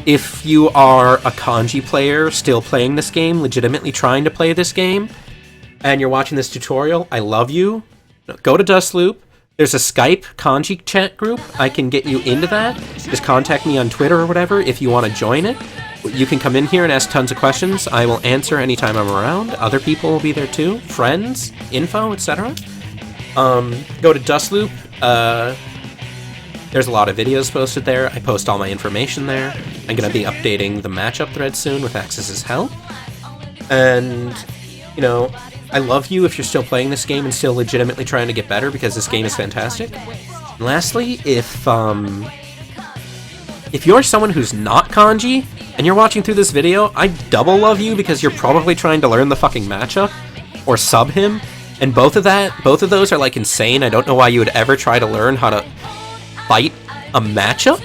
If you are a kanji player still playing this game, legitimately trying to play this game, and you're watching this tutorial, I love you. Go to Dustloop. There's a Skype kanji chat group. I can get you into that. Just contact me on Twitter or whatever if you want to join it. You can come in here and ask tons of questions. I will answer anytime I'm around. Other people will be there too. Friends, info, etc. Go to Dustloop. There's a lot of videos posted there. I post all my information there. I'm going to be updating the matchup thread soon with Axis's help. And, you know, I love you if you're still playing this game and still legitimately trying to get better, because this game is fantastic. And lastly, if you're someone who's not kanji and you're watching through this video, I double love you, because you're probably trying to learn the fucking matchup or sub him. And both of those are like insane. I don't know why you would ever try to learn how to fight a matchup?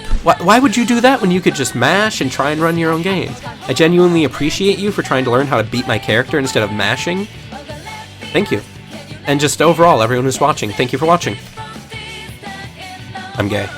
Why would you do that when you could just mash and try and run your own game? I genuinely appreciate you for trying to learn how to beat my character instead of mashing. Thank you. And just overall, everyone who's watching, thank you for watching. I'm gay.